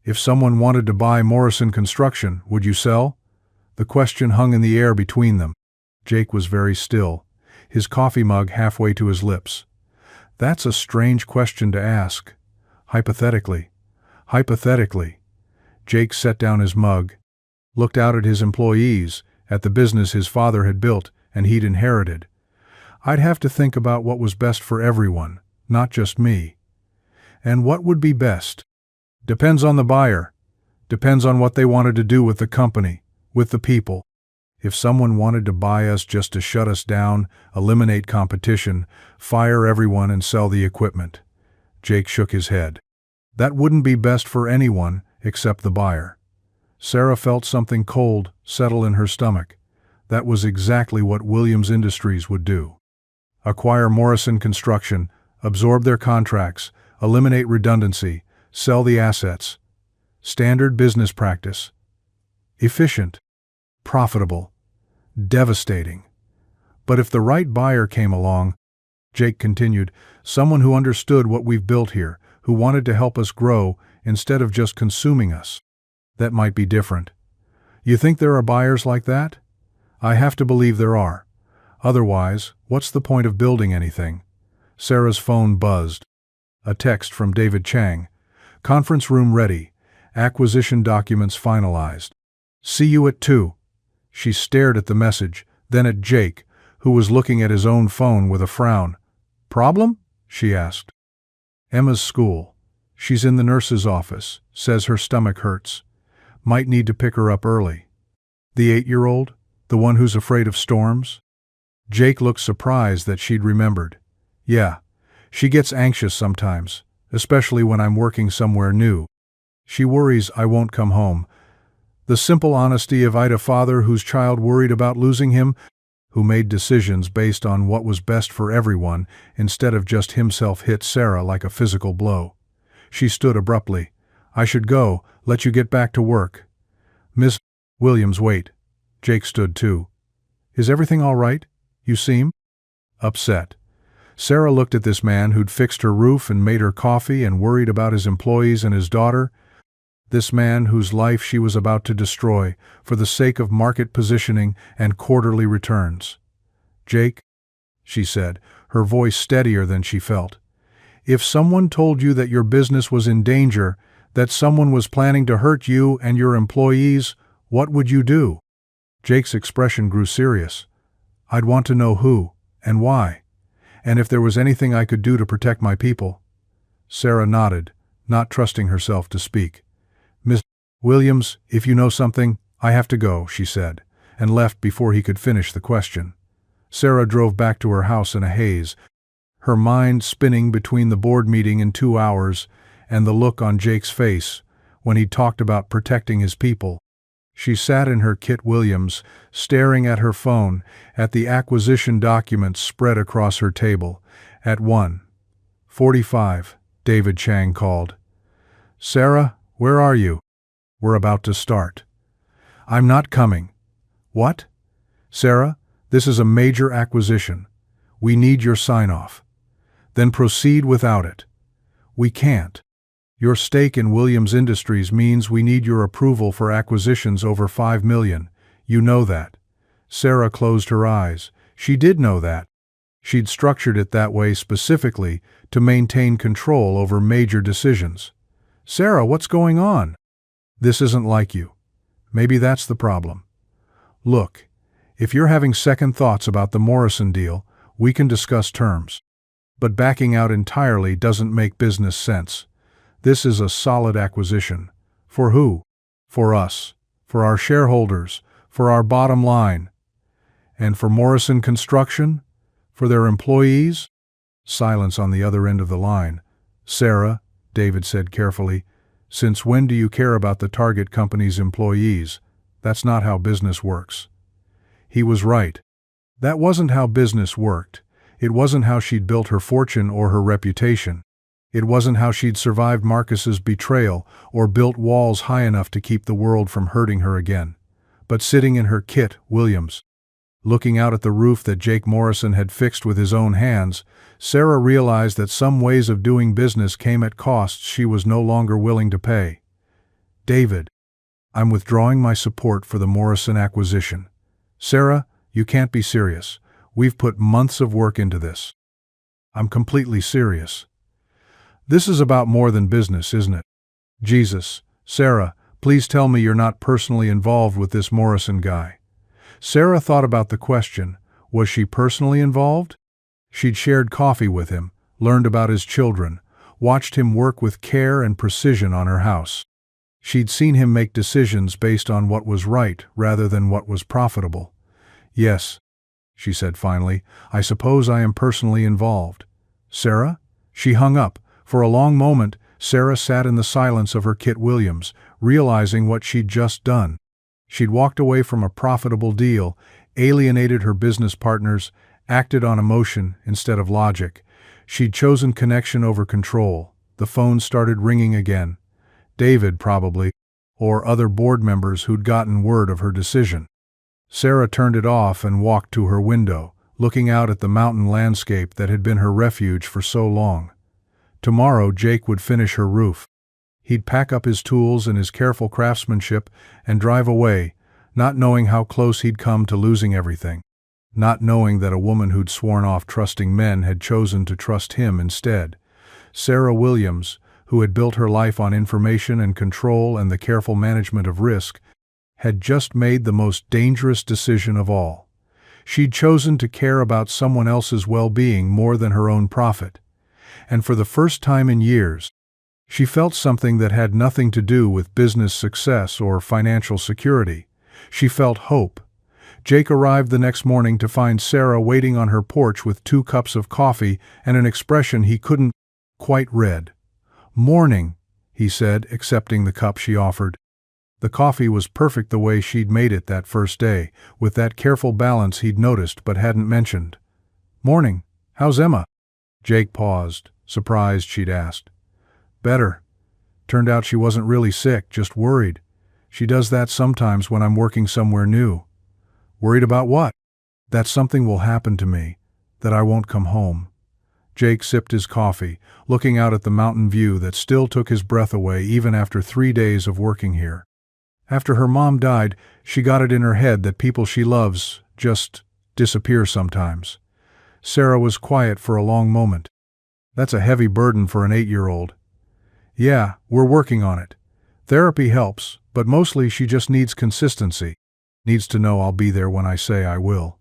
If someone wanted to buy Morrison Construction, would you sell?" The question hung in the air between them. Jake was very still, his coffee mug halfway to his lips. "That's a strange question to ask. Hypothetically." Hypothetically. Jake set down his mug, looked out at his employees, at the business his father had built and he'd inherited. "I'd have to think about what was best for everyone, not just me." "And what would be best?" "Depends on the buyer. Depends on what they wanted to do with the company, with the people. If someone wanted to buy us just to shut us down, eliminate competition, fire everyone and sell the equipment." Jake shook his head. "That wouldn't be best for anyone except the buyer." Sarah felt something cold settle in her stomach. That was exactly what Williams Industries would do. Acquire Morrison Construction, absorb their contracts, eliminate redundancy, sell the assets. Standard business practice. Efficient. Profitable. Devastating. But if the right buyer came along, Jake continued, someone who understood what we've built here, who wanted to help us grow instead of just consuming us, that might be different. You think there are buyers like that? I have to believe there are. Otherwise, what's the point of building anything? Sarah's phone buzzed. A text from David Chang. Conference room ready. Acquisition documents finalized. See you at 2. She stared at the message, then at Jake, who was looking at his own phone with a frown. Problem? She asked. Emma's school. She's in the nurse's office. Says her stomach hurts. Might need to pick her up early. The 8-year-old? The one who's afraid of storms? Jake looked surprised that she'd remembered. Yeah, she gets anxious sometimes, especially when I'm working somewhere new. She worries I won't come home. The simple honesty of Ida, father whose child worried about losing him, who made decisions based on what was best for everyone instead of just himself, hit Sarah like a physical blow. She stood abruptly. I should go, let you get back to work. Miss Williams, wait. Jake stood too. Is everything all right? You seem upset. Sarah looked at this man who'd fixed her roof and made her coffee and worried about his employees and his daughter. This man whose life she was about to destroy for the sake of market positioning and quarterly returns. Jake, she said, her voice steadier than she felt. If someone told you that your business was in danger, that someone was planning to hurt you and your employees, what would you do? Jake's expression grew serious. I'd want to know who and why, and if there was anything I could do to protect my people. Sarah nodded, not trusting herself to speak. Miss Williams, if you know something, I have to go, she said, and left before he could finish the question. Sarah drove back to her house in a haze, her mind spinning between the board meeting in 2 hours and the look on Jake's face when he talked about protecting his people. She sat in her Kit Williams, staring at her phone, at the acquisition documents spread across her table. At 1:45, David Chang called. Sarah, where are you? We're about to start. I'm not coming. What? Sarah, this is a major acquisition. We need your sign-off. Then proceed without it. We can't. Your stake in Williams Industries means we need your approval for acquisitions over $5 million. You know that. Sarah closed her eyes. She did know that. She'd structured it that way specifically to maintain control over major decisions. Sarah, what's going on? This isn't like you. Maybe that's the problem. Look, if you're having second thoughts about the Morrison deal, we can discuss terms. But backing out entirely doesn't make business sense. This is a solid acquisition. For who? For us. For our shareholders. For our bottom line. And for Morrison Construction? For their employees? Silence on the other end of the line. Sarah, David said carefully, since when do you care about the target company's employees? That's not how business works. He was right. That wasn't how business worked. It wasn't how she'd built her fortune or her reputation. It wasn't how she'd survived Marcus's betrayal or built walls high enough to keep the world from hurting her again. But sitting in her Kit Williams, looking out at the roof that Jake Morrison had fixed with his own hands, Sarah realized that some ways of doing business came at costs she was no longer willing to pay. David, I'm withdrawing my support for the Morrison acquisition. Sarah, you can't be serious. We've put months of work into this. I'm completely serious. This is about more than business, isn't it? Jesus, Sarah, please tell me you're not personally involved with this Morrison guy. Sarah thought about the question. Was she personally involved? She'd shared coffee with him, learned about his children, watched him work with care and precision on her house. She'd seen him make decisions based on what was right rather than what was profitable. Yes, she said finally, I suppose I am personally involved. Sarah? She hung up. For a long moment, Sarah sat in the silence of her Kit Williams, realizing what she'd just done. She'd walked away from a profitable deal, alienated her business partners, acted on emotion instead of logic. She'd chosen connection over control. The phone started ringing again. David, probably, or other board members who'd gotten word of her decision. Sarah turned it off and walked to her window, looking out at the mountain landscape that had been her refuge for so long. Tomorrow Jake would finish her roof. He'd pack up his tools and his careful craftsmanship and drive away, not knowing how close he'd come to losing everything. Not knowing that a woman who'd sworn off trusting men had chosen to trust him instead. Sarah Williams, who had built her life on information and control and the careful management of risk, had just made the most dangerous decision of all. She'd chosen to care about someone else's well-being more than her own profit. And for the first time in years, she felt something that had nothing to do with business success or financial security. She felt hope. Jake arrived the next morning to find Sarah waiting on her porch with 2 cups of coffee and an expression he couldn't quite read. "Morning," he said, accepting the cup she offered. The coffee was perfect the way she'd made it that first day, with that careful balance he'd noticed but hadn't mentioned. "Morning. How's Emma?" Jake paused, surprised she'd asked. "Better. Turned out she wasn't really sick, just worried. She does that sometimes when I'm working somewhere new." "Worried about what?" "That something will happen to me, that I won't come home." Jake sipped his coffee, looking out at the mountain view that still took his breath away even after 3 days of working here. After her mom died, she got it in her head that people she loves just disappear sometimes. Sarah was quiet for a long moment. "That's a heavy burden for an 8-year-old. "Yeah, we're working on it. Therapy helps, but mostly she just needs consistency. Needs to know I'll be there when I say I will."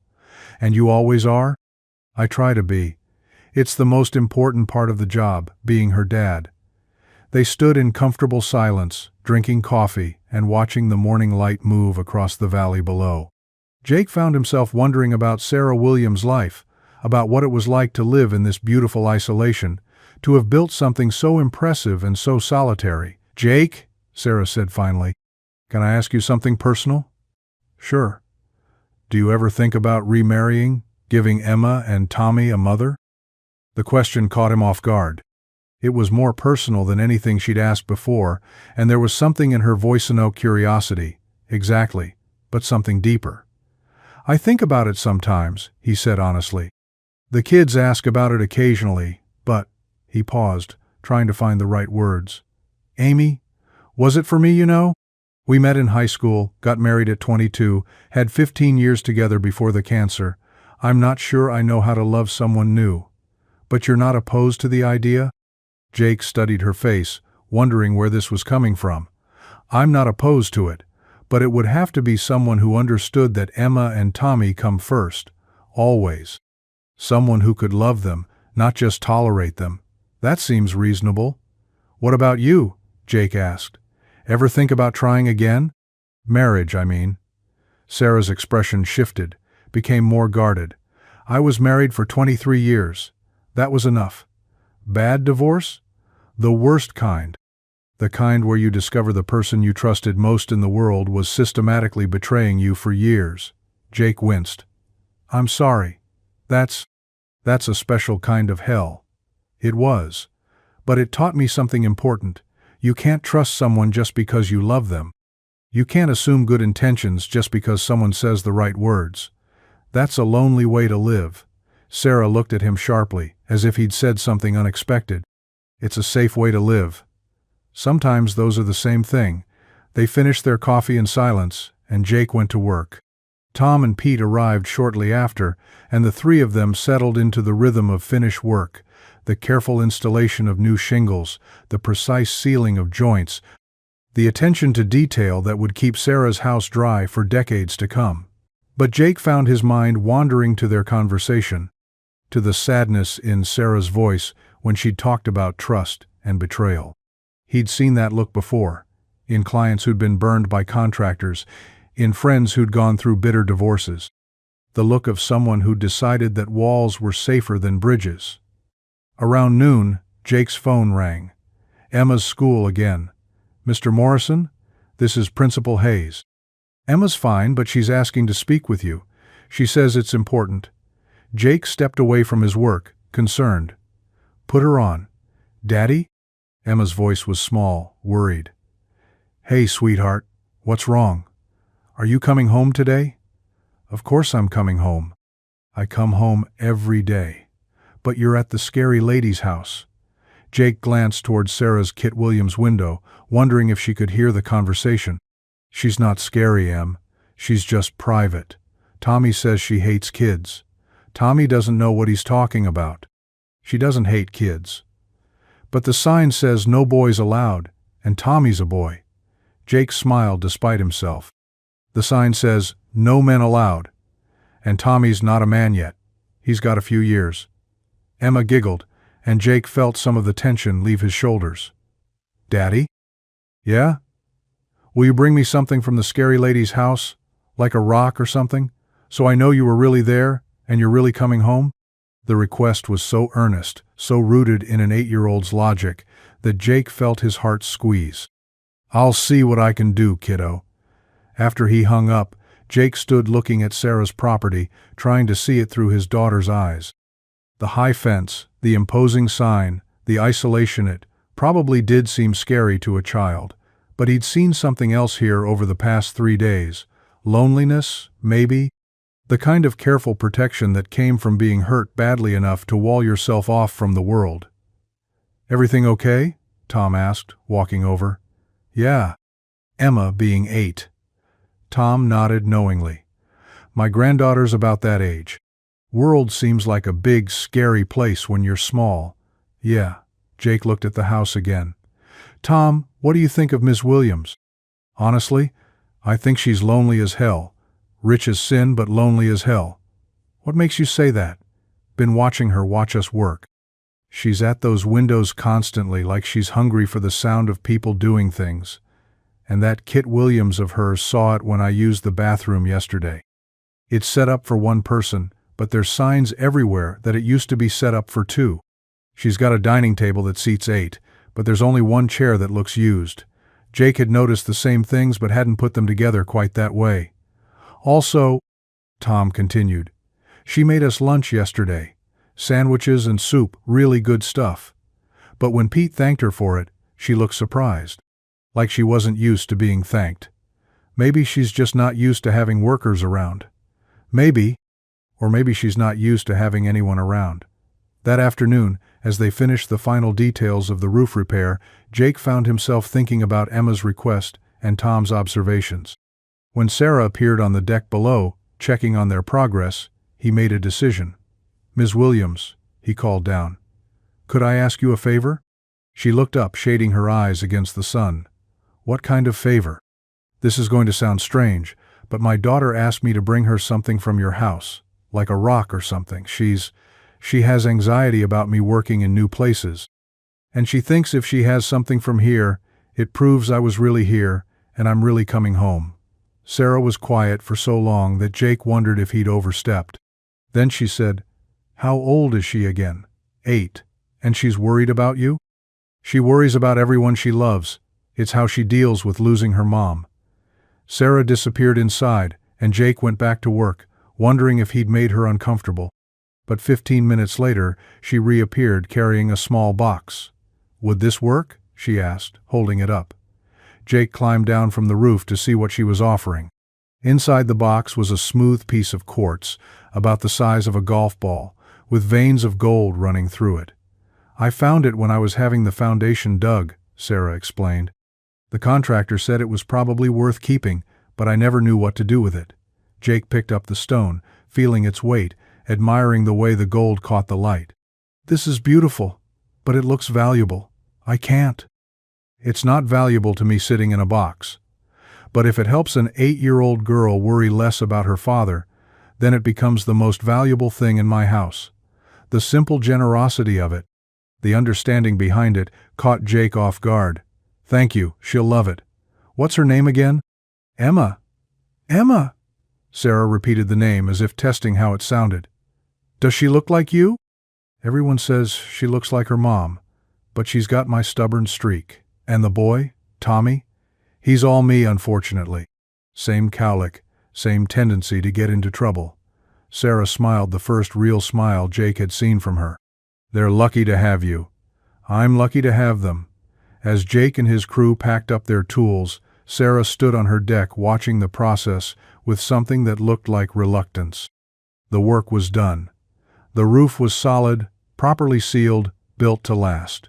"And you always are?" "I try to be. It's the most important part of the job, being her dad." They stood in comfortable silence, drinking coffee and watching the morning light move across the valley below. Jake found himself wondering about Sarah Williams' life, about what it was like to live in this beautiful isolation, to have built something so impressive and so solitary. "Jake," Sarah said finally, "can I ask you something personal?" "Sure." "Do you ever think about remarrying, giving Emma and Tommy a mother?" The question caught him off guard. It was more personal than anything she'd asked before, and there was something in her voice, no curiosity, exactly, but something deeper. "I think about it sometimes," he said honestly. "The kids ask about it occasionally, but—" He paused, trying to find the right words. "Amy, was it for me, you know? We met in high school, got married at 22, had 15 years together before the cancer. I'm not sure I know how to love someone new. But you're not opposed to the idea?" Jake studied her face, wondering where this was coming from. "I'm not opposed to it, but it would have to be someone who understood that Emma and Tommy come first, always. Someone who could love them, not just tolerate them. That seems reasonable." "What about you?" Jake asked. "Ever think about trying again? Marriage, I mean." Sarah's expression shifted, became more guarded. "I was married for 23 years. That was enough." "Bad divorce?" "The worst kind. The kind where you discover the person you trusted most in the world was systematically betraying you for years." Jake winced. "I'm sorry. That's a special kind of hell." It was. But it taught me something important. You can't trust someone just because you love them. You can't assume good intentions just because someone says the right words. That's a lonely way to live. Sarah looked at him sharply, as if he'd said something unexpected. "It's a safe way to live." Sometimes those are the same thing. They finished their coffee in silence, and Jake went to work. Tom and Pete arrived shortly after, and the 3 of them settled into the rhythm of finished work, the careful installation of new shingles, the precise sealing of joints, the attention to detail that would keep Sarah's house dry for decades to come. But Jake found his mind wandering to their conversation, to the sadness in Sarah's voice when she'd talked about trust and betrayal. He'd seen that look before, in clients who'd been burned by contractors, in friends who'd gone through bitter divorces. The look of someone who'd decided that walls were safer than bridges. Around noon, Jake's phone rang. "Emma's school again. Mr. Morrison? This is Principal Hayes." "Emma's fine, but she's asking to speak with you. She says it's important." Jake stepped away from his work, concerned. "Put her on." "Daddy?" Emma's voice was small, worried. "Hey, sweetheart, what's wrong? Are you coming home today?" "Of course I'm coming home. I come home every day. But you're at the scary lady's house." Jake glanced toward Sarah's Kit Williams window, wondering if she could hear the conversation. "She's not scary, Em. She's just private. Tommy says she hates kids. Tommy doesn't know what he's talking about. She doesn't hate kids. But the sign says no boys allowed, and Tommy's a boy." Jake smiled despite himself. "The sign says no men allowed, and Tommy's not a man yet. He's got a few years." Emma giggled, and Jake felt some of the tension leave his shoulders. "Daddy?" "Yeah? Will you bring me something from the scary lady's house? Like a rock or something? So I know you were really there, and you're really coming home? The request was so earnest, so rooted in an 8-year-old's logic, that Jake felt his heart squeeze. I'll see what I can do, kiddo. After he hung up, Jake stood looking at Sarah's property, trying to see it through his daughter's eyes. The high fence, the imposing sign, the isolation, it probably did seem scary to a child, but he'd seen something else here over the past 3 days. Loneliness, maybe? The kind of careful protection that came from being hurt badly enough to wall yourself off from the world. Everything okay? Tom asked, walking over. Yeah. Emma being 8. Tom nodded knowingly. My granddaughter's about that age. World seems like a big, scary place when you're small. Yeah. Jake looked at the house again. Tom, what do you think of Miss Williams? Honestly, I think she's lonely as hell. Rich as sin, but lonely as hell. What makes you say that? Been watching her watch us work. She's at those windows constantly, like she's hungry for the sound of people doing things. And that Kit Williams of hers saw it when I used the bathroom yesterday. It's set up for 1 person, but there's signs everywhere that it used to be set up for 2. She's got a dining table that seats 8, but there's only 1 chair that looks used. Jake had noticed the same things but hadn't put them together quite that way. Also, Tom continued, she made us lunch yesterday. Sandwiches and soup, really good stuff. But when Pete thanked her for it, she looked surprised. Like she wasn't used to being thanked. Maybe she's just not used to having workers around. Maybe, or maybe she's not used to having anyone around. That afternoon, as they finished the final details of the roof repair, Jake found himself thinking about Emma's request and Tom's observations. When Sarah appeared on the deck below, checking on their progress, he made a decision. Ms. Williams, he called down. Could I ask you a favor? She looked up, shading her eyes against the sun. What kind of favor? This is going to sound strange, but my daughter asked me to bring her something from your house, like a rock or something. She has anxiety about me working in new places. And she thinks if she has something from here, it proves I was really here and I'm really coming home. Sarah was quiet for so long that Jake wondered if he'd overstepped. Then she said, How old is she again? 8. And she's worried about you? She worries about everyone she loves. It's how she deals with losing her mom. Sarah disappeared inside, and Jake went back to work, wondering if he'd made her uncomfortable. But 15 minutes later, she reappeared carrying a small box. Would this work? She asked, holding it up. Jake climbed down from the roof to see what she was offering. Inside the box was a smooth piece of quartz, about the size of a golf ball, with veins of gold running through it. I found it when I was having the foundation dug, Sarah explained. The contractor said it was probably worth keeping, but I never knew what to do with it. Jake picked up the stone, feeling its weight, admiring the way the gold caught the light. This is beautiful, but it looks valuable. I can't. It's not valuable to me sitting in a box. But if it helps an 8-year-old girl worry less about her father, then it becomes the most valuable thing in my house. The simple generosity of it, the understanding behind it, caught Jake off guard. Thank you, she'll love it. What's her name again? Emma. Emma! Sarah repeated the name as if testing how it sounded. Does she look like you? Everyone says she looks like her mom, but she's got my stubborn streak. And the boy, Tommy? He's all me, unfortunately. Same cowlick, same tendency to get into trouble. Sarah smiled, the first real smile Jake had seen from her. They're lucky to have you. I'm lucky to have them. As Jake and his crew packed up their tools, Sarah stood on her deck watching the process with something that looked like reluctance. The work was done. The roof was solid, properly sealed, built to last.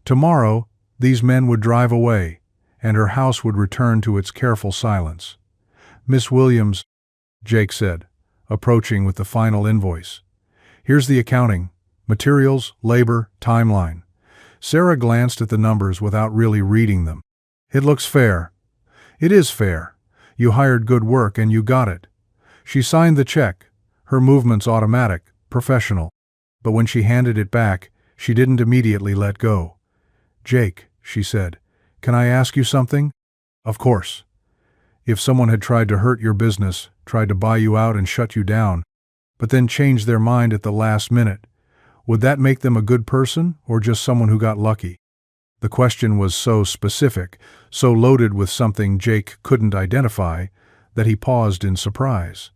Tomorrow, these men would drive away, and her house would return to its careful silence. Miss Williams, Jake said, approaching with the final invoice. Here's the accounting, materials, labor, timeline. Sarah glanced at the numbers without really reading them. It looks fair. It is fair. You hired good work and you got it. She signed the check, her movements automatic, professional. But when she handed it back, she didn't immediately let go. Jake, she said, can I ask you something? Of course. If someone had tried to hurt your business, tried to buy you out and shut you down, but then changed their mind at the last minute, would that make them a good person or just someone who got lucky? The question was so specific, so loaded with something Jake couldn't identify, that he paused in surprise.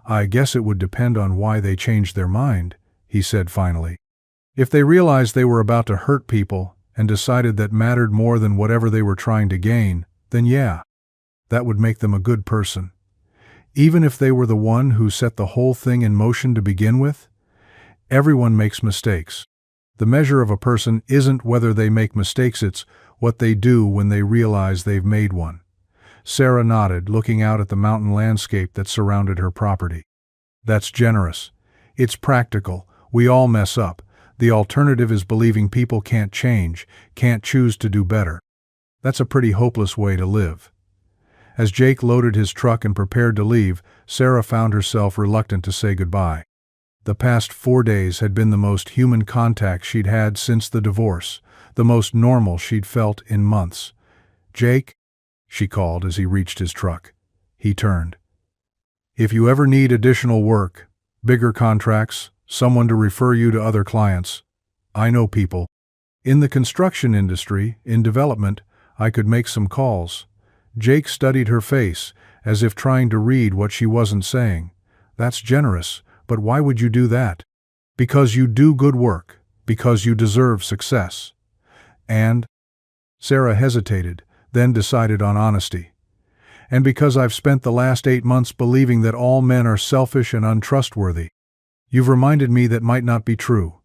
"I guess it would depend on why they changed their mind," he said finally. "If they realized they were about to hurt people and decided that mattered more than whatever they were trying to gain, then yeah, that would make them a good person. Even if they were the one who set the whole thing in motion to begin with? Everyone makes mistakes. The measure of a person isn't whether they make mistakes, it's what they do when they realize they've made one." Sarah nodded, looking out at the mountain landscape that surrounded her property. "That's generous. It's practical. We all mess up. The alternative is believing people can't change, can't choose to do better. That's a pretty hopeless way to live." As Jake loaded his truck and prepared to leave, Sarah found herself reluctant to say goodbye. The past 4 days had been the most human contact she'd had since the divorce, the most normal she'd felt in months. "Jake," she called as he reached his truck. He turned. "If you ever need additional work, bigger contracts, someone to refer you to other clients, I know people. In the construction industry, in development, I could make some calls." Jake studied her face, as if trying to read what she wasn't saying. "That's generous. But why would you do that?" "Because you do good work, because you deserve success. And," Sarah hesitated, then decided on honesty, "and because I've spent the last 8 months believing that all men are selfish and untrustworthy. You've reminded me that might not be true."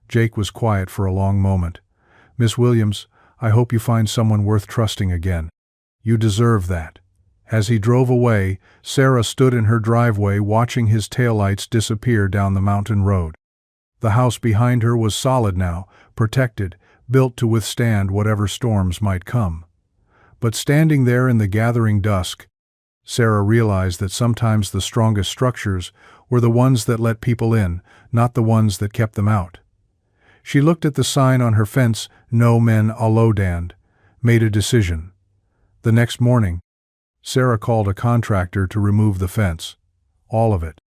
Jake was quiet for a long moment. "Miss Williams, I hope you find someone worth trusting again. You deserve that." As he drove away, Sarah stood in her driveway watching his taillights disappear down the mountain road. The house behind her was solid now, protected, built to withstand whatever storms might come. But standing there in the gathering dusk, Sarah realized that sometimes the strongest structures were the ones that let people in, not the ones that kept them out. She looked at the sign on her fence, "No men allowed," made a decision. The next morning, Sarah called a contractor to remove the fence. All of it.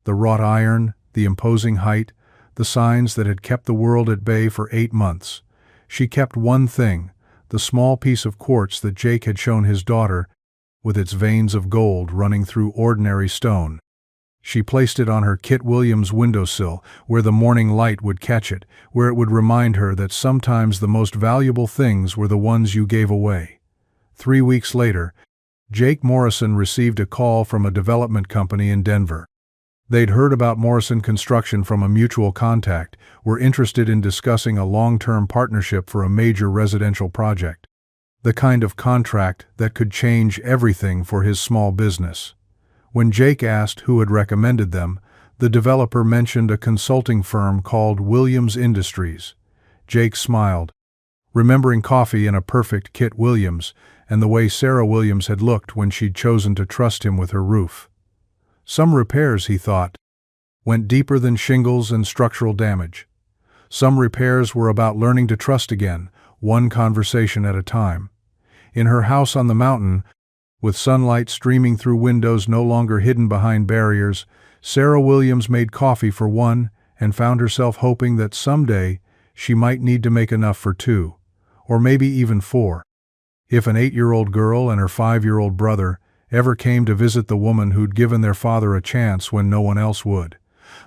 The wrought iron, the imposing height, the signs that had kept the world at bay for 8 months. She kept one thing, the small piece of quartz that Jake had shown his daughter, with its veins of gold running through ordinary stone. She placed it on her Kit Williams windowsill, where the morning light would catch it, where it would remind her that sometimes the most valuable things were the ones you gave away. 3 weeks later, Jake Morrison received a call from a development company in Denver. They'd heard about Morrison Construction from a mutual contact, were interested in discussing a long-term partnership for a major residential project. The kind of contract that could change everything for his small business. When Jake asked who had recommended them, the developer mentioned a consulting firm called Williams Industries. Jake smiled, remembering coffee and a perfect Kit Williams, and the way Sarah Williams had looked when she'd chosen to trust him with her roof. Some repairs, he thought, went deeper than shingles and structural damage. Some repairs were about learning to trust again, one conversation at a time. In her house on the mountain, with sunlight streaming through windows no longer hidden behind barriers, Sarah Williams made coffee for one and found herself hoping that someday she might need to make enough for 2, or maybe even 4. If an 8-year-old girl and her 5-year-old brother ever came to visit the woman who'd given their father a chance when no one else would,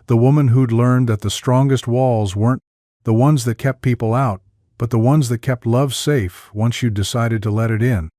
the woman who'd learned that the strongest walls weren't the ones that kept people out, but the ones that kept love safe once you'd decided to let it in,